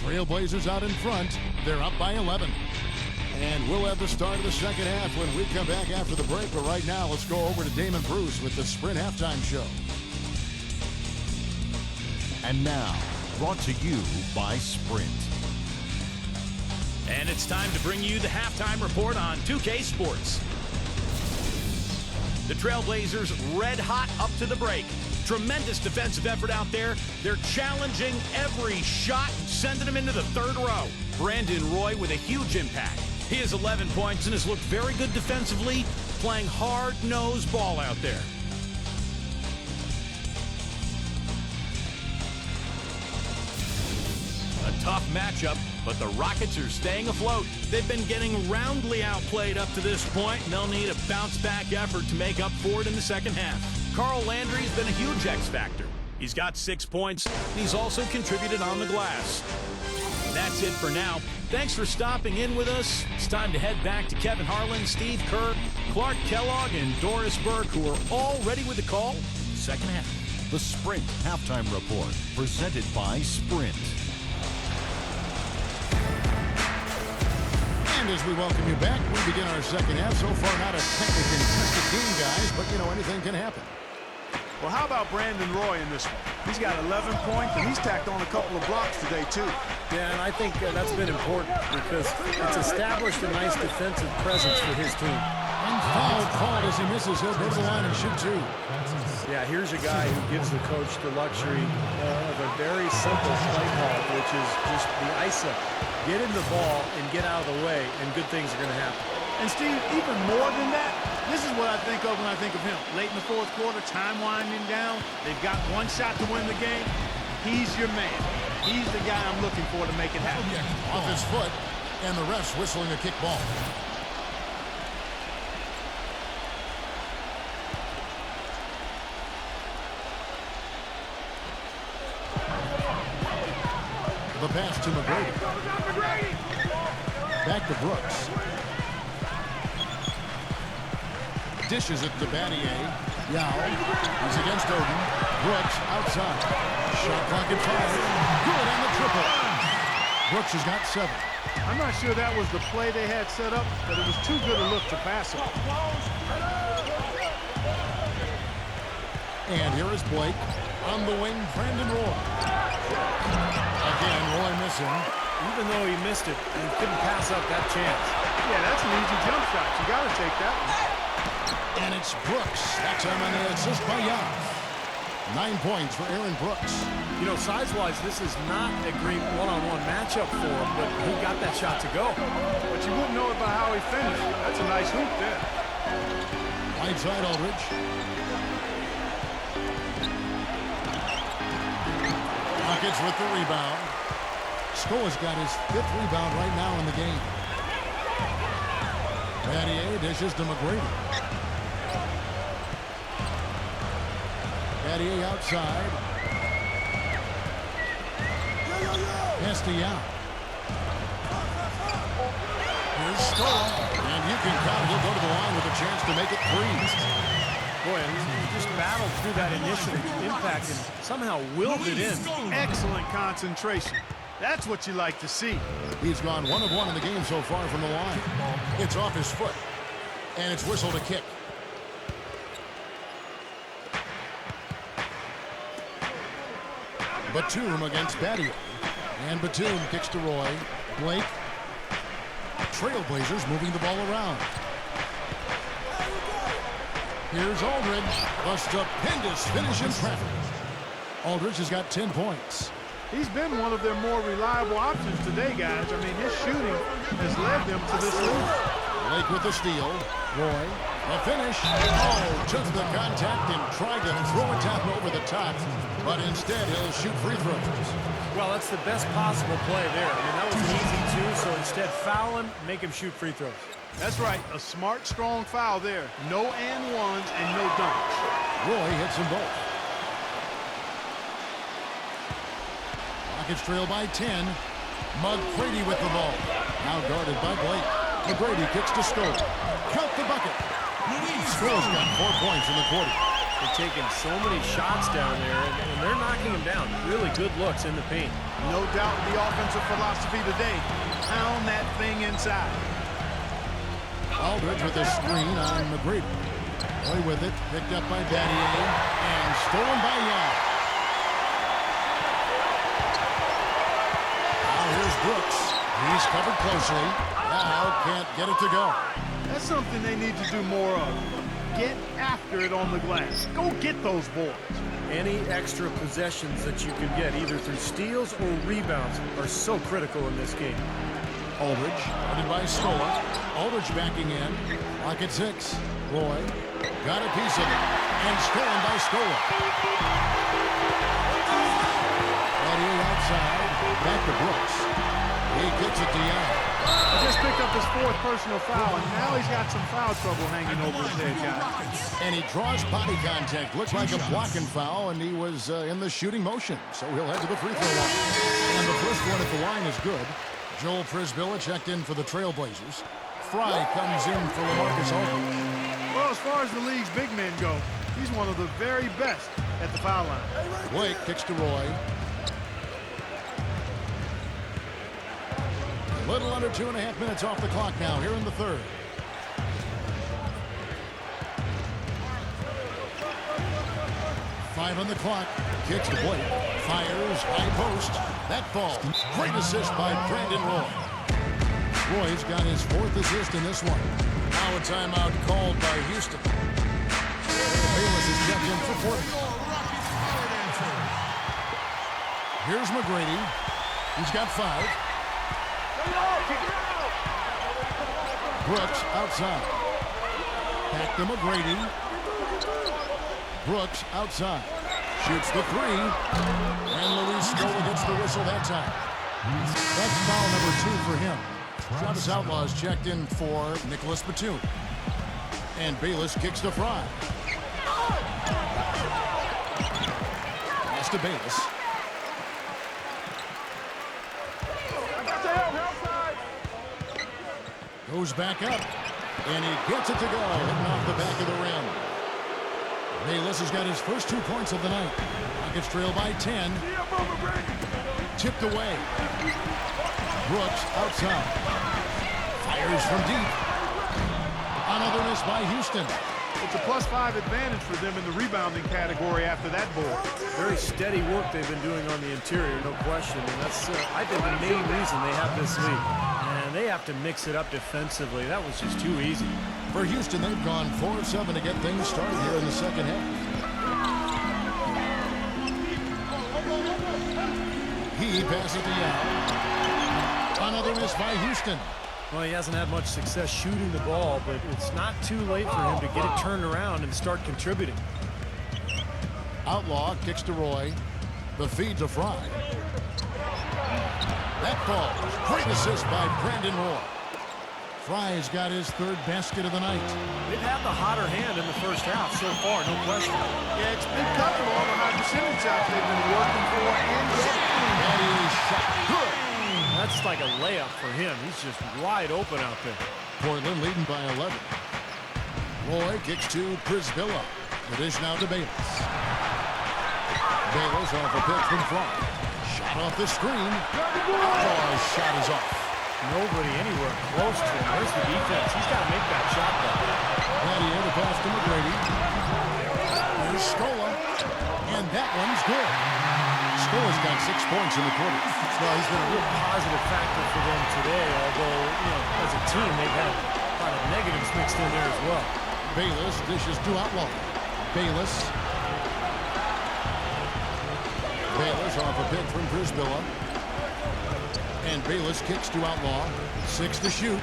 Speaker 2: Trailblazers out in front. They're up by 11. And we'll have the start of the second half when we come back after the break. But right now, let's go over to Damon Bruce with the Sprint Halftime Show.
Speaker 1: And now, brought to you by Sprint. And it's time to bring you the halftime report on 2K Sports. The Trailblazers red hot up to the break. Tremendous defensive effort out there. They're challenging every shot, sending them into the third row. Brandon Roy with a huge impact. He has 11 points and has looked very good defensively, playing hard-nosed ball out there. A tough matchup, but the Rockets are staying afloat. They've been getting roundly outplayed up to this point, and they'll need a bounce-back effort to make up for it in the second half. Carl Landry's been a huge X-factor. He's got 6 points. He's also contributed on the glass. And that's it for now. Thanks for stopping in with us. It's time to head back to Kevin Harlan, Steve Kerr, Clark Kellogg, and Doris Burke, who are all ready with the call. Second half.
Speaker 2: The Sprint Halftime Report, presented by Sprint. And as we welcome you back, we begin our second half. So far, not a technically contested game, guys, but, anything can happen.
Speaker 4: Well, how about Brandon Roy in this one? He's got 11 points, and he's tacked on a couple of blocks today, too.
Speaker 5: Yeah, and I think that's been important because it's established a nice defensive presence for his team.
Speaker 2: And foul called as he misses. He'll go to the line and shoot 2.
Speaker 5: Yeah, here's a guy who gives the coach the luxury of a very simple play call, which is just the ISO. Get in the ball and get out of the way, and good things are going to happen.
Speaker 4: And, Steve, even more than that, this is what I think of when I think of him. Late in the fourth quarter, time winding down. They've got one shot to win the game. He's your man. He's the guy I'm looking for to make it happen.
Speaker 2: Off his foot, and the refs whistling a kick ball. The pass to McGrady. Back to Brooks. Dishes it to Battier. Yao. He's against Oden. Brooks outside. Shot clock at 5. Good on the triple. Brooks has got 7.
Speaker 4: I'm not sure that was the play they had set up, but it was too good a look to pass it.
Speaker 2: And here is Blake. On the wing, Brandon Roy. Again, Roy missing.
Speaker 5: Even though he missed it, he couldn't pass up that chance.
Speaker 4: Yeah, that's an easy jump shot. You got to take that one.
Speaker 2: And it's Brooks. That time on the assist by Young. 9 points for Aaron Brooks.
Speaker 5: Size-wise, this is not a great one-on-one matchup for him, but he got that shot to go.
Speaker 4: But you wouldn't know it by how he finished. That's a nice hoop there.
Speaker 2: Right side, Aldridge. Rockets with the rebound. Scoa's got his 5th rebound right now in the game. Battier dishes to McGrady. Battier outside. Pass to Yao. Scola. And you can count. He'll go to the line with a chance to make it 3.
Speaker 5: Boy, and he just battled through that initial impact and somehow willed it in.
Speaker 3: Excellent concentration. That's what you like to see.
Speaker 2: He's gone 1 of 1 in the game so far from the line. It's off his foot. And it's whistled a kick. Batum against S.Bareille. And Batum kicks to Roy. Blake. Trailblazers moving the ball around. Here's Aldridge. A stupendous finish in traffic. Aldridge has got 10 points.
Speaker 3: He's been one of their more reliable options today, guys. I mean, his shooting has led them to this lead.
Speaker 2: Blake with the steal. Roy. The finish. Oh, took the contact and tried to throw a tap over the top. But instead, he'll shoot free throws.
Speaker 5: Well, that's the best possible play there. I mean, that was an easy two, so instead foul him, make him shoot free throws.
Speaker 3: That's right. A smart, strong foul there. No and ones and no dunks.
Speaker 2: Roy hits them both. Rockets trail by 10. McGrady with the ball. Now guarded by Blake. McGrady kicks to Scola. Count the bucket. Scola's got 4 points in the quarter.
Speaker 5: They're taking so many shots down there, and they're knocking them down. Really good looks in the paint.
Speaker 3: No doubt the offensive philosophy today. Pound that thing inside.
Speaker 2: Aldridge with a screen on McGrady. Roy with it. Picked up by S.Bareille. And stolen by Young. Now here's Brooks. He's covered closely. Now can't get it to go.
Speaker 3: That's something they need to do more of. Get after it on the glass. Go get those boards.
Speaker 5: Any extra possessions that you can get, either through steals or rebounds, are so critical in this game.
Speaker 2: Aldridge, guarded by Scola. Aldridge backing in. Lock at 6. Roy got a piece of it. And stolen by Scola. S.Bareille outside. Back to Brooks. He kicks it to Young.
Speaker 3: He just picked up his 4th personal foul, and now he's got some foul trouble hanging over his head, guys.
Speaker 2: And he draws body contact. Looks like a blocking foul, and he was in the shooting motion. So he'll head to the free throw line. And the first one at the line is good. Joel Prisbilla checked in for the Trailblazers. Fry comes in for LaMarcus Aldridge.
Speaker 3: Well, as far as the league's big men go, he's one of the very best at the foul line.
Speaker 2: Blake kicks to Roy. A little under 2.5 minutes off the clock now here in the third. Five on the clock. Kicks to Blake. Fires. High post. That falls. Great assist by Brandon Roy. Roy's got his 4th assist in this one. Now a timeout called by Houston. Bayless is kept in for Portland. Here's McGrady. He's got 5. Brooks outside. Back to McGrady. Brooks outside. Shoots the 3. And Luis Scola gets the whistle that time. That's foul number 2 for him. Travis Outlaw's checked in for Nicholas Batum. And Bayless kicks to Fry. Pass to Bayless. Goes back up. And he gets it to go. Hitting off the back of the rim. Bayless has got his first 2 points of the night. Rockets trail by 10. Tipped away. Brooks outside. Fires from deep. Another miss by Houston.
Speaker 3: It's a +5 advantage for them in the rebounding category after that board.
Speaker 5: Very steady work they've been doing on the interior, no question. And that's, I think, the main reason they have this lead. And they have to mix it up defensively. That was just too easy.
Speaker 2: For Houston, they've gone 4 of 7 to get things started here in the second half. He passes to Young. Another miss by Houston.
Speaker 5: Well, he hasn't had much success shooting the ball, but it's not too late for him to get it turned around and start contributing.
Speaker 2: Outlaw kicks to Roy. The feed to Fry. That falls. Great assist by Brandon Roy. Fry's got his 3rd basket of the night.
Speaker 5: They've had the hotter hand in the first half so far, no question.
Speaker 3: Yeah, it's been tough with all the high percentage shots they've been working for and getting.
Speaker 2: That is shot good.
Speaker 5: That's like a layup for him. He's just wide open out there.
Speaker 2: Portland leading by 11. Roy kicks to Prisbilla. The dish now to Bayless. Bayless off a pitch from front. Shot off the screen. Shot is off.
Speaker 5: Nobody anywhere close to him. Where's the defense? He's got to make that shot, though.
Speaker 2: Nadia the pass to McGrady. Here's Scola. And that one's good. Scola's got 6 points in the quarter.
Speaker 5: Well, he's been a real positive factor for them today, although, as a team, they've had a lot of negatives mixed in there as well.
Speaker 2: Bayless dishes to Outlaw. Bayless. Bayless off a pick from Prisbilla. And Bayless kicks to Outlaw. 6 to shoot.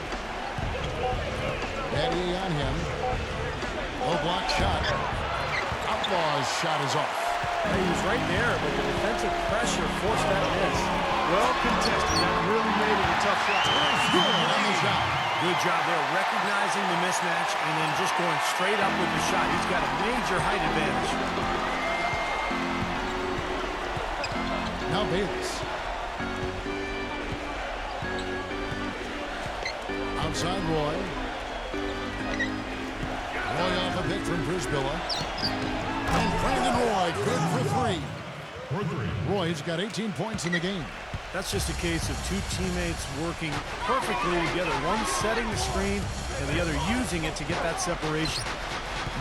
Speaker 2: Eddie on him. Low block shot. Outlaw's shot is off.
Speaker 5: He was right there, but the defensive pressure forced that miss.
Speaker 4: Well contested. That really made it a tough shot.
Speaker 2: Good on the shot.
Speaker 5: Good job there, recognizing the mismatch and then just going straight up with the shot. He's got a major height advantage.
Speaker 2: Now Bayless. Outside Roy. Roy off a pick from Prisbilla. And Brandon Roy good for 3. Roy's got 18 points in the game.
Speaker 5: That's just a case of 2 teammates working perfectly together. One setting the screen and the other using it to get that separation.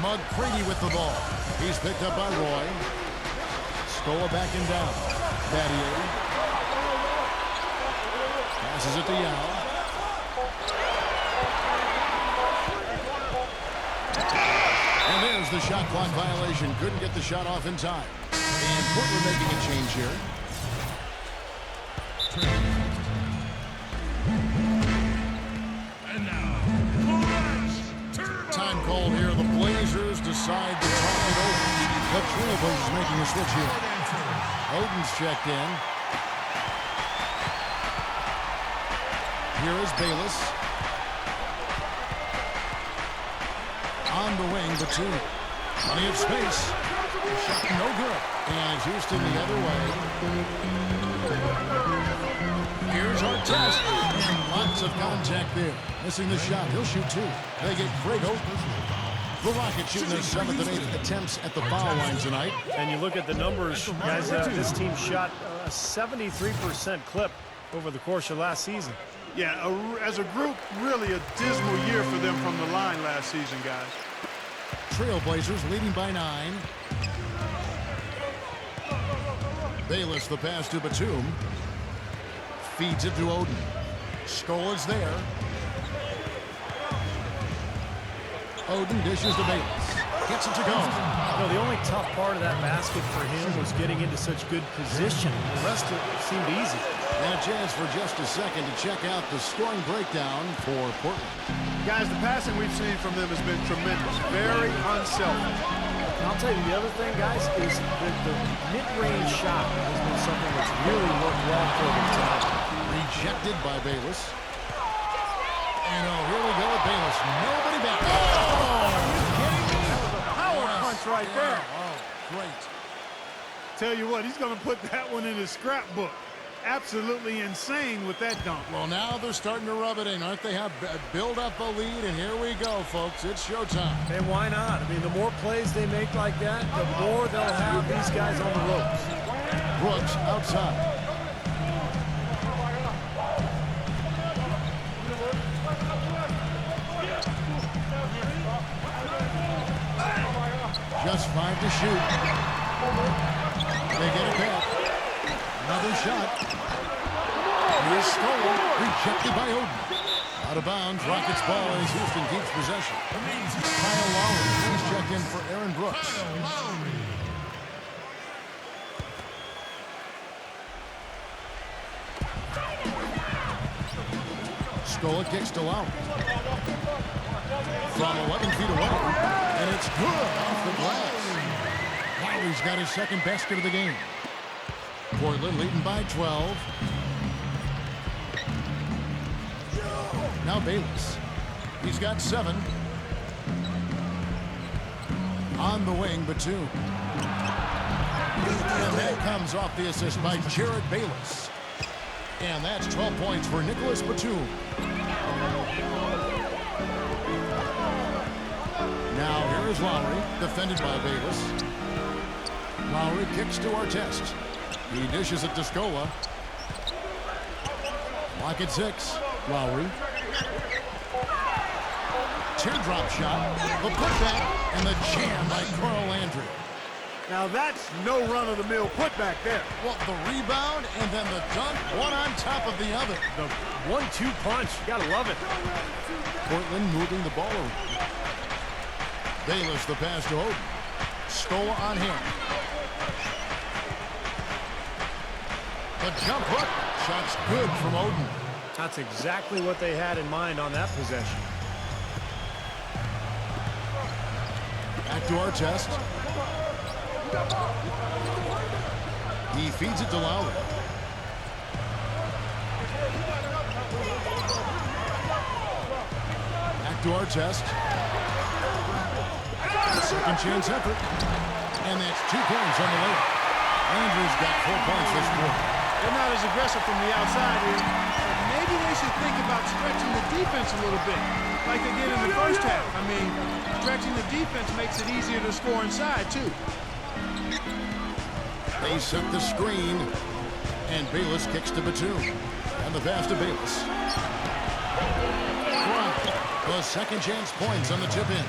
Speaker 2: McCready with the ball. He's picked up by Roy. Scola backing down. Battier. Passes it to Yao. And there's the shot clock violation. Couldn't get the shot off in time. And Portland making a change here.
Speaker 7: And now,
Speaker 2: Time called here. The Blazers decide to talk it over. The Trailblazers making a switch here. Oden's checked in. Here is Bayless. On the wing, the 2. Plenty of space. Shot no good. And Houston the other way. Here's Artest. And lots of contact there. Missing the shot. He'll shoot 2. They get great open. The Rockets shooting their 7th and 8th attempts at the foul line tonight.
Speaker 5: And you look at the numbers, guys, this team shot a 73% clip over the course of last season.
Speaker 4: Yeah, as a group, really a dismal year for them from the line last season, guys.
Speaker 2: Trailblazers leading by 9. Bayless the pass to Batum. Feeds it to Oden. Scola's there. Oden dishes to Bayless. Gets it to go.
Speaker 5: The only tough part of that basket for him was getting into such good position. The rest of it seemed easy.
Speaker 2: And a chance for just a second to check out the scoring breakdown for Portland.
Speaker 4: Guys, the passing we've seen from them has been tremendous. Very unselfish.
Speaker 5: I'll tell you, the other thing, guys, is that the mid-range shot has been something that's really worked well for them tonight.
Speaker 2: Rejected by Bayless. And here we go with Bayless. Nobody back. Oh!
Speaker 4: Power punch right there.
Speaker 2: Oh, great.
Speaker 4: Tell you what, he's going to put that one in his scrapbook. Absolutely insane with that dunk.
Speaker 2: Well, now they're starting to rub it in, aren't they? Have build up a lead, and here we go, folks. It's showtime.
Speaker 5: And why not? I mean, the more plays they make like that, the more they'll have these guys on the ropes.
Speaker 2: Brooks outside. Just 5 to shoot. They get it back. Another shot. Here's Scola. Rejected by Oden. Out of bounds. Rockets ball as Houston keeps possession. Kyle Lowry. He's checked in for Aaron Brooks. Scola kicks to Lowry. From 11 feet away. And it's good off the glass. Lowry's got his second basket of the game. Portland leading by 12. Now Bayless. He's got 7. On the wing, Batum. And that comes off the assist by Jared Bayless. And that's 12 points for Nicholas Batum. Here's Lowry, defended by Bayless. Lowry kicks to Artest. He dishes it to Scola. Lock at 6. Lowry. Teardrop shot. The putback and the jam by Carl Landry.
Speaker 4: Now that's no run-of-the-mill putback there.
Speaker 2: Well, the rebound and then the dunk, one on top of the other.
Speaker 5: The 1-2 punch. You gotta love it.
Speaker 2: Portland moving the ball over. Bayless the pass to Oden. Scola on him. The jump hook. Shot's good from Oden.
Speaker 5: That's exactly what they had in mind on that possession.
Speaker 2: Back to Artest. He feeds it to Lowry. Back to Artest. Second chance effort. And that's 2 points on the layup. Landry's got 4 points this quarter.
Speaker 4: They're not as aggressive from the outside here. But maybe they should think about stretching the defense a little bit, like they did in the first half. I mean, stretching the defense makes it easier to score inside, too.
Speaker 2: They set the screen, and Bayless kicks to Batum. And the pass to Bayless. Fry, the second chance points on the tip-in.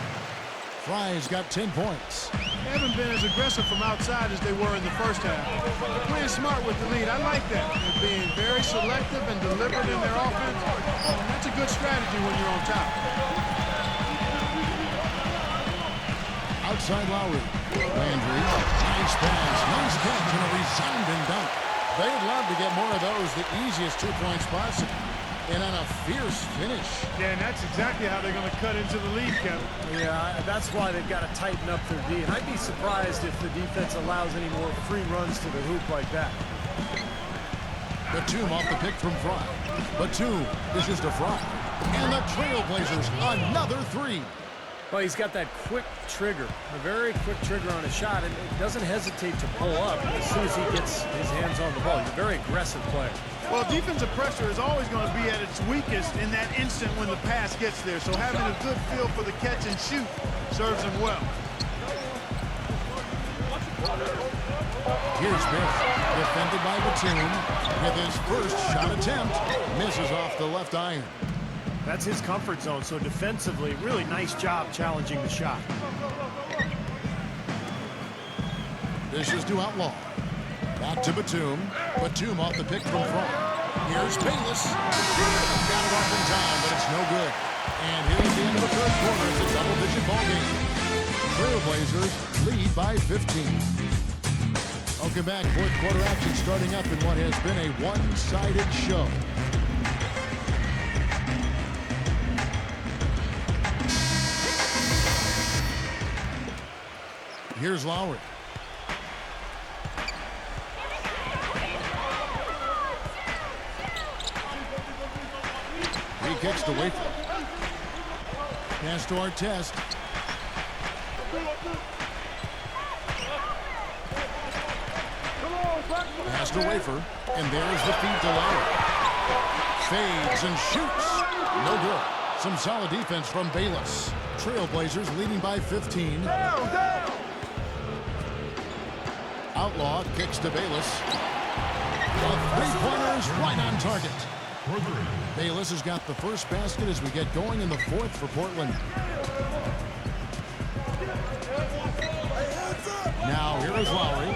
Speaker 2: Fry's got 10 points.
Speaker 4: They haven't been as aggressive from outside as they were in the first half. They're playing smart with the lead. I like that. They're being very selective and deliberate in their offense. And that's a good strategy when you're on top.
Speaker 2: Outside Lowry. Landry. Nice pass. Nice catch and a resounding dunk. They'd love to get more of those, the easiest 2-point spots. And on a fierce finish.
Speaker 4: Yeah, and that's exactly how they're going to cut into the lead, Kevin.
Speaker 5: Yeah, that's why they've got to tighten up their D. And I'd be surprised if the defense allows any more free runs to the hoop like that.
Speaker 2: Batum off the pick from Fry. Batum dishes to Fry. And the Trailblazers, another 3.
Speaker 5: Well, he's got that quick trigger, a very quick trigger on his shot, and it doesn't hesitate to pull up as soon as he gets his hands on the ball. He's a very aggressive player.
Speaker 4: Well, defensive pressure is always going to be at its weakest in that instant when the pass gets there. So having a good feel for the catch and shoot serves him well.
Speaker 2: Here's Smith, defended by Batum, with his first shot attempt. Misses off the left iron.
Speaker 5: That's his comfort zone, so defensively, really nice job challenging the shot.
Speaker 2: Dishes to Outlaw. Back to Batum. Batum off the pick from Fry. Here's Bayless. Got it off in time, but it's no good. And here's the end of the third quarter. It's a double-digit ball game. Trailblazers lead by 15. Welcome back. Fourth quarter action starting up in what has been a one-sided show. Here's Lowry. He kicks to Wafer. Pass to Artest. Pass to Wafer. And there's the feed to Lowry. Fades and shoots. No good. Some solid defense from Bayless. Trailblazers leading by 15. Outlaw kicks to Bayless. The three-pointers right on target. Bayless has got the first basket as we get going in the fourth for Portland. Now here is Lowry.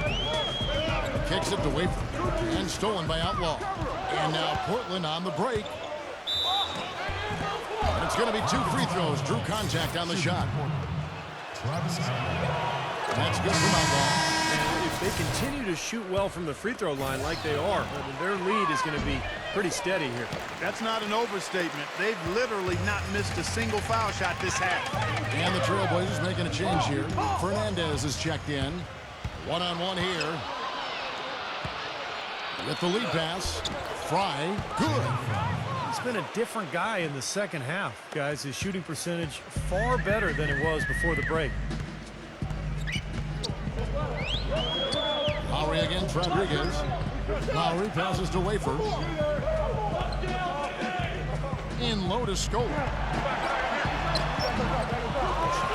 Speaker 2: Kicks it to Wafer. And stolen by Outlaw. And now Portland on the break. And it's going to be 2 free throws. Drew contact on the shot. That's good from Outlaw.
Speaker 5: If they continue to shoot well from the free throw line like they are, their lead is going to be pretty steady here.
Speaker 4: That's not an overstatement. They've literally not missed a single foul shot this half.
Speaker 2: And the Trailblazers making a change here. Fernandez is checked in. One-on-one here. With the lead pass. Fry, good.
Speaker 5: It's been a different guy in the second half, guys. His shooting percentage far better than it was before the break.
Speaker 2: Lowry against Rodriguez. Lowry passes to Wafer. In low to Scola.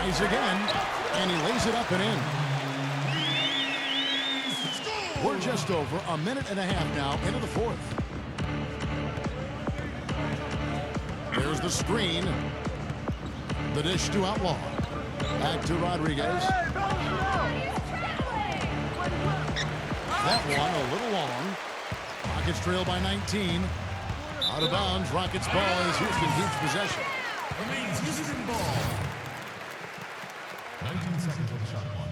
Speaker 2: Tries again. And he lays it up and in. We're just over a minute and a half now into the fourth. There's the screen. The dish to Outlaw. Back to Rodriguez. That one a little long. Rockets trail by 19. Out of bounds. Rockets ball as Houston keeps possession.
Speaker 7: Remains Houston ball. 19 seconds on the shot clock.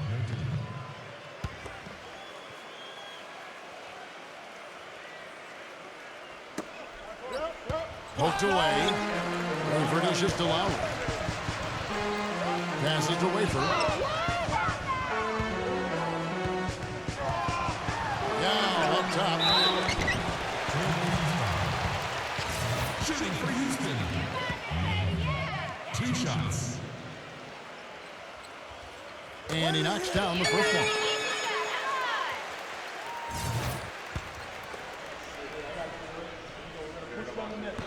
Speaker 2: Poked away. Wafer dishes to Lowry. Passes to Wafer. Now up top.
Speaker 7: Shooting for Houston. 2 shots.
Speaker 2: And he knocks down the first one.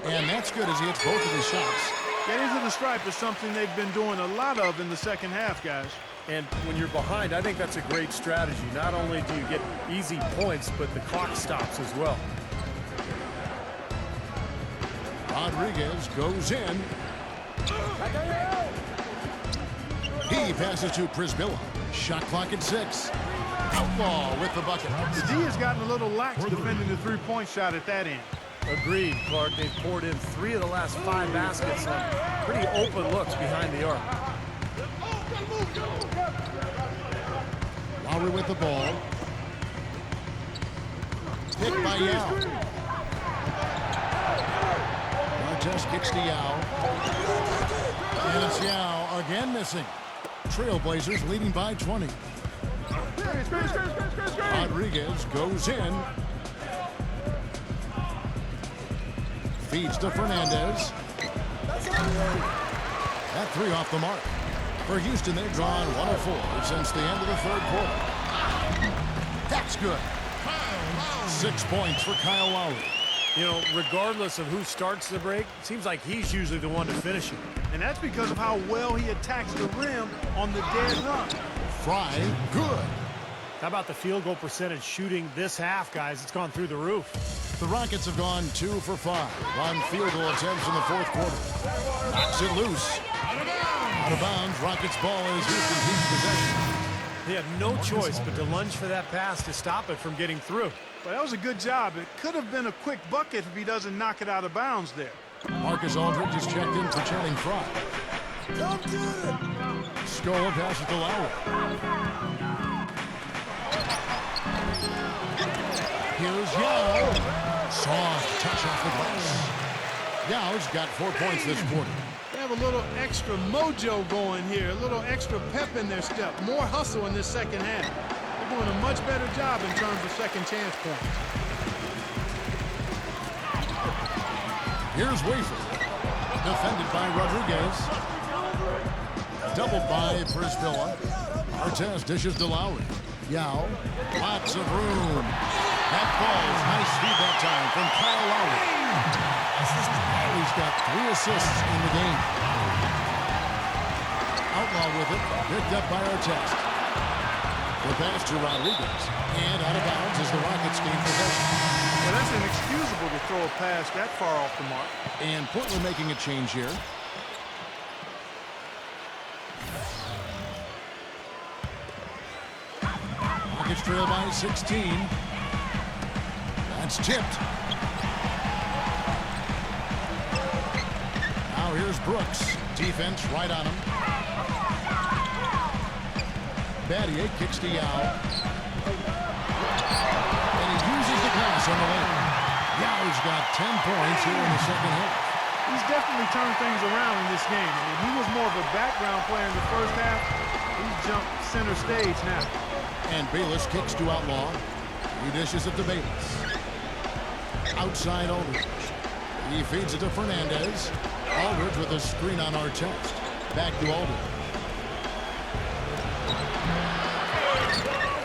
Speaker 2: And that's good as he hits both of his shots.
Speaker 3: Getting to the stripe is something they've been doing a lot of in the second half, guys.
Speaker 5: And when you're behind, I think that's a great strategy. Not only do you get easy points, but the clock stops as well.
Speaker 2: Rodriguez goes in. He passes to Prisbilla. Shot clock at 6. Outlaw with the bucket.
Speaker 3: The D has gotten a little lax defending the three-point shot at that end.
Speaker 5: Agreed, Clark. They've poured in 3 of the last 5 baskets on pretty open looks behind the arc.
Speaker 2: Lowry with the ball. Picked by Yao. Martez kicks to Yao. And it's Yao again missing. Trailblazers leading by 20. Rodriguez goes in. Feeds to Fernandez. That 3 off the mark. For Houston, they've drawn 1 of 4 since the end of the third quarter. That's good. 6 points for Kyle Lowry.
Speaker 5: You know, regardless of who starts the break, it seems like he's usually the one to finish it.
Speaker 3: And that's because of how well he attacks the rim on the dead run.
Speaker 2: Fry, good.
Speaker 5: How about the field goal percentage shooting this half, guys? It's gone through the roof.
Speaker 2: The Rockets have gone 2 for 5 on field goal attempts in the fourth quarter. Knocks it loose. Out of bounds. Rockets ball as Houston keeps possession.
Speaker 5: They have no choice but to lunge for that pass to stop it from getting through.
Speaker 3: But that was a good job. It could have been a quick bucket if he doesn't knock it out of bounds there.
Speaker 2: Marcus Aldridge is checked in for Channing Frye. Scola passes to Lowry. Here's Yao. Soft touch off the glass. Yao's got 4 points this quarter.
Speaker 3: They have a little extra mojo going here, a little extra pep in their step, more hustle in this second half. They're doing a much better job in terms of second chance points.
Speaker 2: Here's Wafer. Defended by Rodriguez. Doubled by Prisbilla. Artez dishes to Lowry. Yao. Lots of room. That falls. Nice feed that time from Kyle Lowry. Lowry's got 3 assists in the game. Outlaw with it. Picked up by Artez. The pass to Rodriguez. And out of bounds as the Rockets gain possession.
Speaker 3: Well, that's inexcusable to throw a pass that far off the mark.
Speaker 2: And Portland making a change here. Rockets trail by 16. That's tipped. Now here's Brooks. Defense right on him. Battier kicks to Yao. And he uses the pass on the lane. Yao's got 10 points here in the second half.
Speaker 3: He's definitely turned things around in this game. I mean, he was more of a background player in the first half. He's jumped center stage now.
Speaker 2: And Bayless kicks to Outlaw. He dishes it to Bayless. Outside Aldridge. He feeds it to Fernandez. Aldridge with a screen on Artest. Back to Aldridge.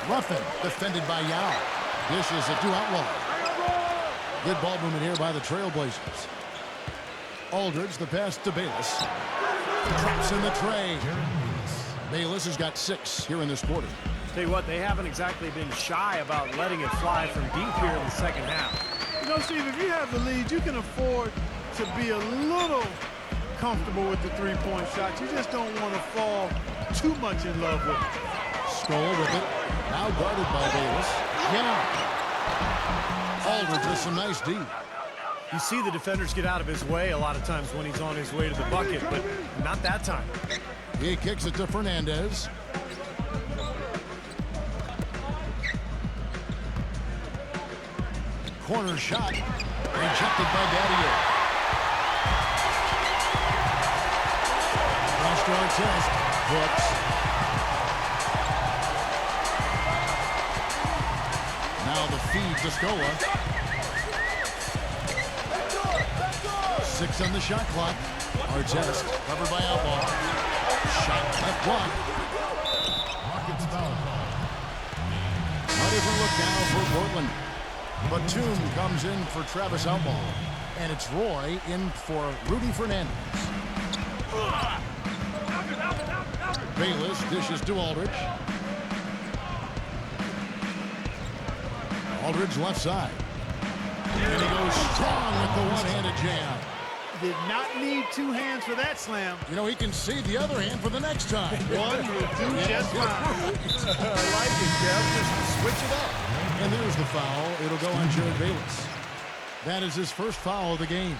Speaker 2: Ruffin defended by Yao. Dishes it to Outlaw. Good ball movement here by the Trailblazers. Aldridge, the pass to Bayless. Drops in the tray. Bayless has got 6 here in this quarter.
Speaker 5: Tell you what, they haven't exactly been shy about letting it fly from deep here in the second half.
Speaker 4: You know, Steve, if you have the lead, you can afford to be a little comfortable with the three-point shot. You just don't want to fall too much in love with it.
Speaker 2: Stoll with it. Now guarded by Bayless. Yeah. Aldridge with some nice D.
Speaker 5: You see the defenders get out of his way a lot of times when he's on his way to the bucket, but not that time.
Speaker 2: He kicks it to Fernandez. Corner shot. Rejected by Daddier. Rush to our test. Brooks. Now the feed to Scola. 6 on the shot clock. Artest covered by Outlaw. Shot left block.
Speaker 7: Rockets foul call.
Speaker 2: A different look now for Portland. Batum comes in for Travis Outlaw. And it's Roy in for Rudy Fernandez. Bayless dishes to Aldridge. Aldridge left side. And he goes strong with the one-handed jam.
Speaker 4: Did not need 2 hands for that slam.
Speaker 2: You know, he can save the other hand for the next time.
Speaker 4: One will do just fine.
Speaker 5: I like it, Kev. Just switch it up.
Speaker 2: And there's the foul. It'll go on Jared Bayless. That is his first foul of the game.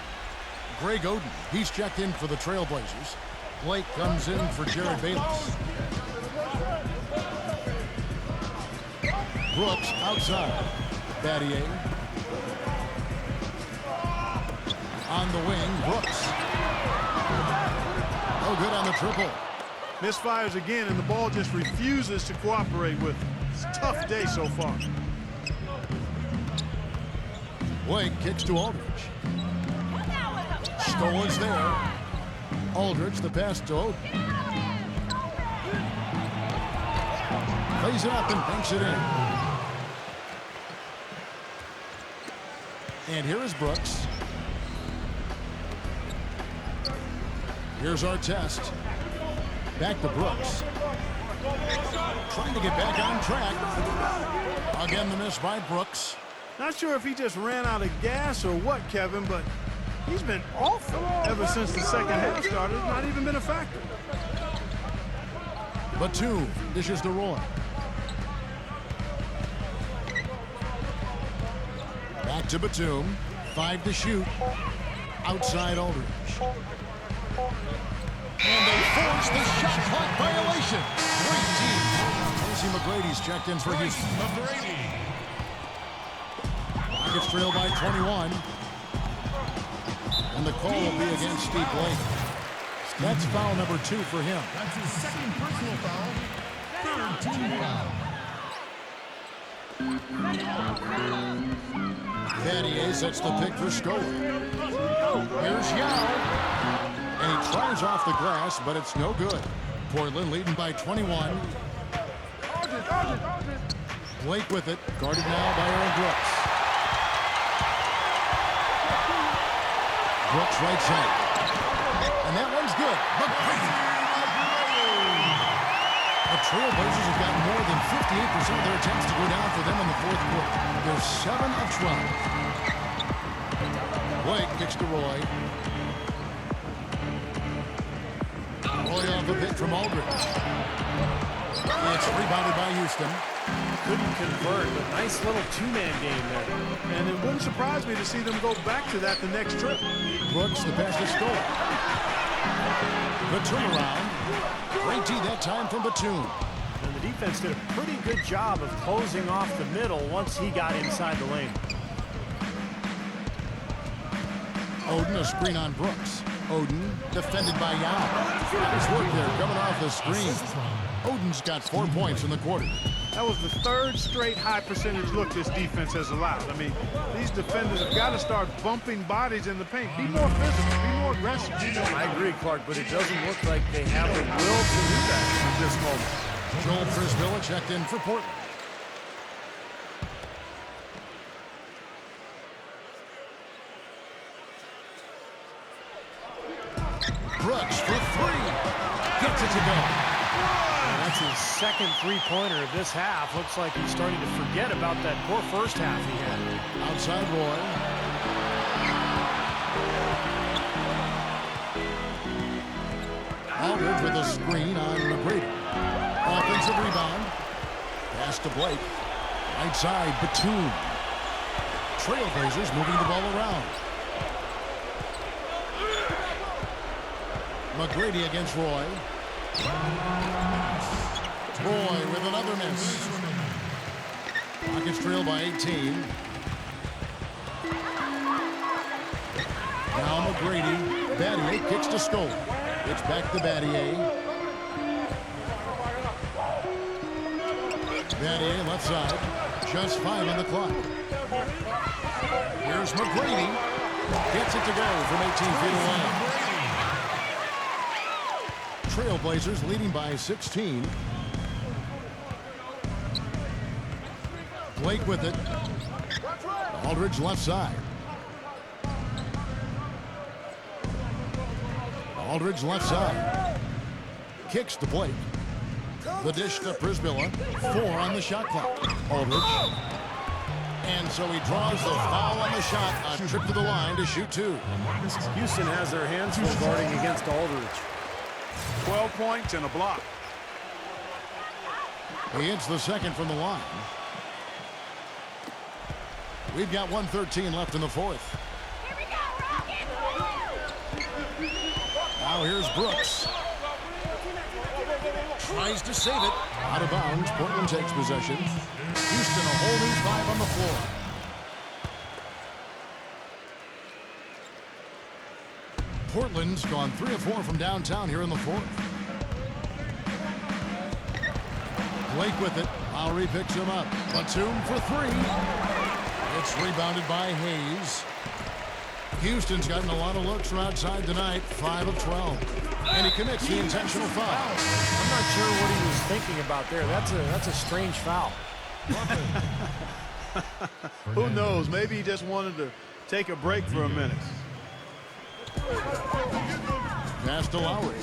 Speaker 2: Greg Oden, he's checked in for the Trailblazers. Blake comes in for Jared Bayless. Brooks outside. Battier. On the wing, Brooks. No good on the triple.
Speaker 4: Misfires again, and the ball just refuses to cooperate with him. It's a tough day so far.
Speaker 2: Blake kicks to Aldridge. Stolen's there. Aldridge, the pass to Oden. Plays it up and banks it in. And here is Brooks. Here's our test. Back to Brooks. Trying to get back on track. Again, the miss by Brooks.
Speaker 4: Not sure if he just ran out of gas or what, Kevin, but he's been awful ever since the second half started. Not even been a factor.
Speaker 2: Batum dishes to Roy. Back to Batum. 5 to shoot. Outside Aldridge. And they force the shot clock violation. Great team. Tracy McGrady's checked in for Houston. Rockets trail by 21. And the call will be against Steve Blake. That's foul number 2 for him.
Speaker 7: That's his second personal foul. Third team foul.
Speaker 2: Battier sets the pick for Scola. Here's Yao. And he tries off the glass, but it's no good. Portland leading by 21. Blake with it, guarded now by Aaron Brooks. Brooks right side. And that one's good. The Trailblazers have got more than 58% of their attempts to go down for them in the fourth quarter. They're 7 of 12. Blake kicks to Roy. Roy off a bit from Aldridge. It's rebounded by Houston.
Speaker 5: Couldn't convert, but nice little 2-man game there.
Speaker 4: And it wouldn't surprise me to see them go back to that the next trip.
Speaker 2: Brooks, the pass to Scola. The turnaround. Great D that time from Batum.
Speaker 5: And the defense did a pretty good job of closing off the middle once he got inside the lane.
Speaker 2: Oden, a screen on Brooks. Oden, defended by Yao. Nice work there, coming off the screen. Oden's got 4 points in the quarter.
Speaker 4: That was the 3rd straight high percentage look this defense has allowed. I mean, these defenders have got to start bumping bodies in the paint. Be more physical, be more aggressive.
Speaker 5: I agree, Clark, but it doesn't look like they have the will to do that at this moment.
Speaker 2: Joel Frisbilla checked in for Portland. Brooks for 3. Gets it to go.
Speaker 5: That's his second three-pointer of this half. Looks like he's starting to forget about that poor first half he had.
Speaker 2: Outside Roy. Aldridge with a screen on McGrady. Offensive rebound. Pass to Blake. Right side, Batum. Trailblazers moving the ball around. McGrady against Roy. Roy with another miss. Rockets trail by 18. Now McGrady. Battier kicks to Scope. It's back to Battier. Battier left side. Just 5 on the clock. Here's McGrady. Gets it to go from 18 feet away. Trailblazers leading by 16. Blake with it. Aldridge left side. Aldridge left side. Kicks to Blake. The dish to Prisbilla. 4 on the shot clock. Aldridge. And so he draws the foul on the shot. A trip to the line to shoot 2.
Speaker 5: Houston has their hands full guarding against Aldridge.
Speaker 4: 12 points and a block.
Speaker 2: He hits the second from the line. We've got 1:13 left in the fourth. Now here's Brooks. Tries to save it. Out of bounds. Portland takes possession. Houston a whole new 5 on the floor. Portland's gone 3 of 4 from downtown here in the fourth. Blake with it. Lowry picks him up. Batum for 3. It's rebounded by Hayes. Houston's gotten a lot of looks from outside tonight. 5 of 12. And he commits the intentional foul.
Speaker 5: I'm not sure what he was thinking about there. That's a strange foul.
Speaker 4: Who knows? Maybe he just wanted to take a break for a minute.
Speaker 2: Pass to Lowry.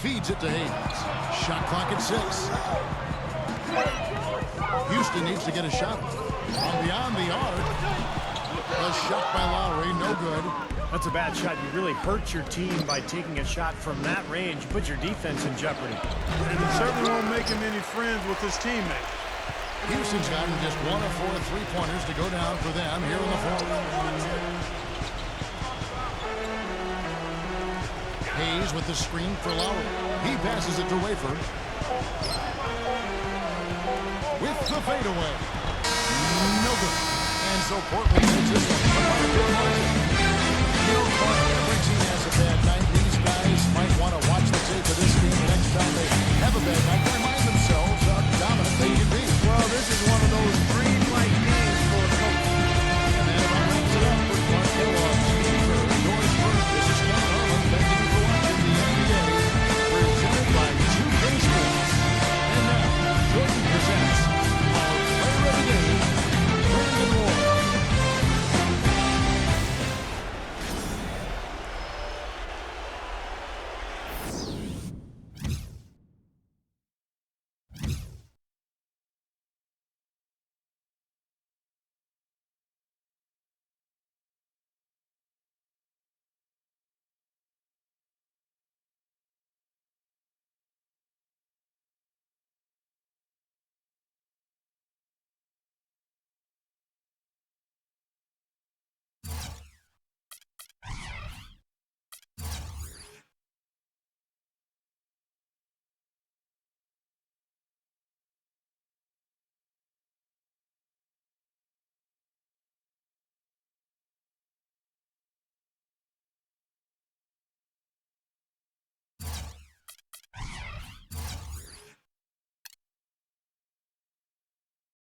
Speaker 2: Feeds it to Hayes. Shot clock at 6. Houston needs to get a shot from beyond the arc. A shot by Lowry, no good.
Speaker 5: That's a bad shot. You really hurt your team by taking a shot from that range. You put your defense in jeopardy.
Speaker 4: And he certainly won't make him any friends with his teammates.
Speaker 2: Houston's gotten just 1 of 4 3-pointers to go down for them here in the fourth. Hayes with the screen for Lowry. He passes it to Wafer. With the fadeaway. No good. And so Portland takes this one.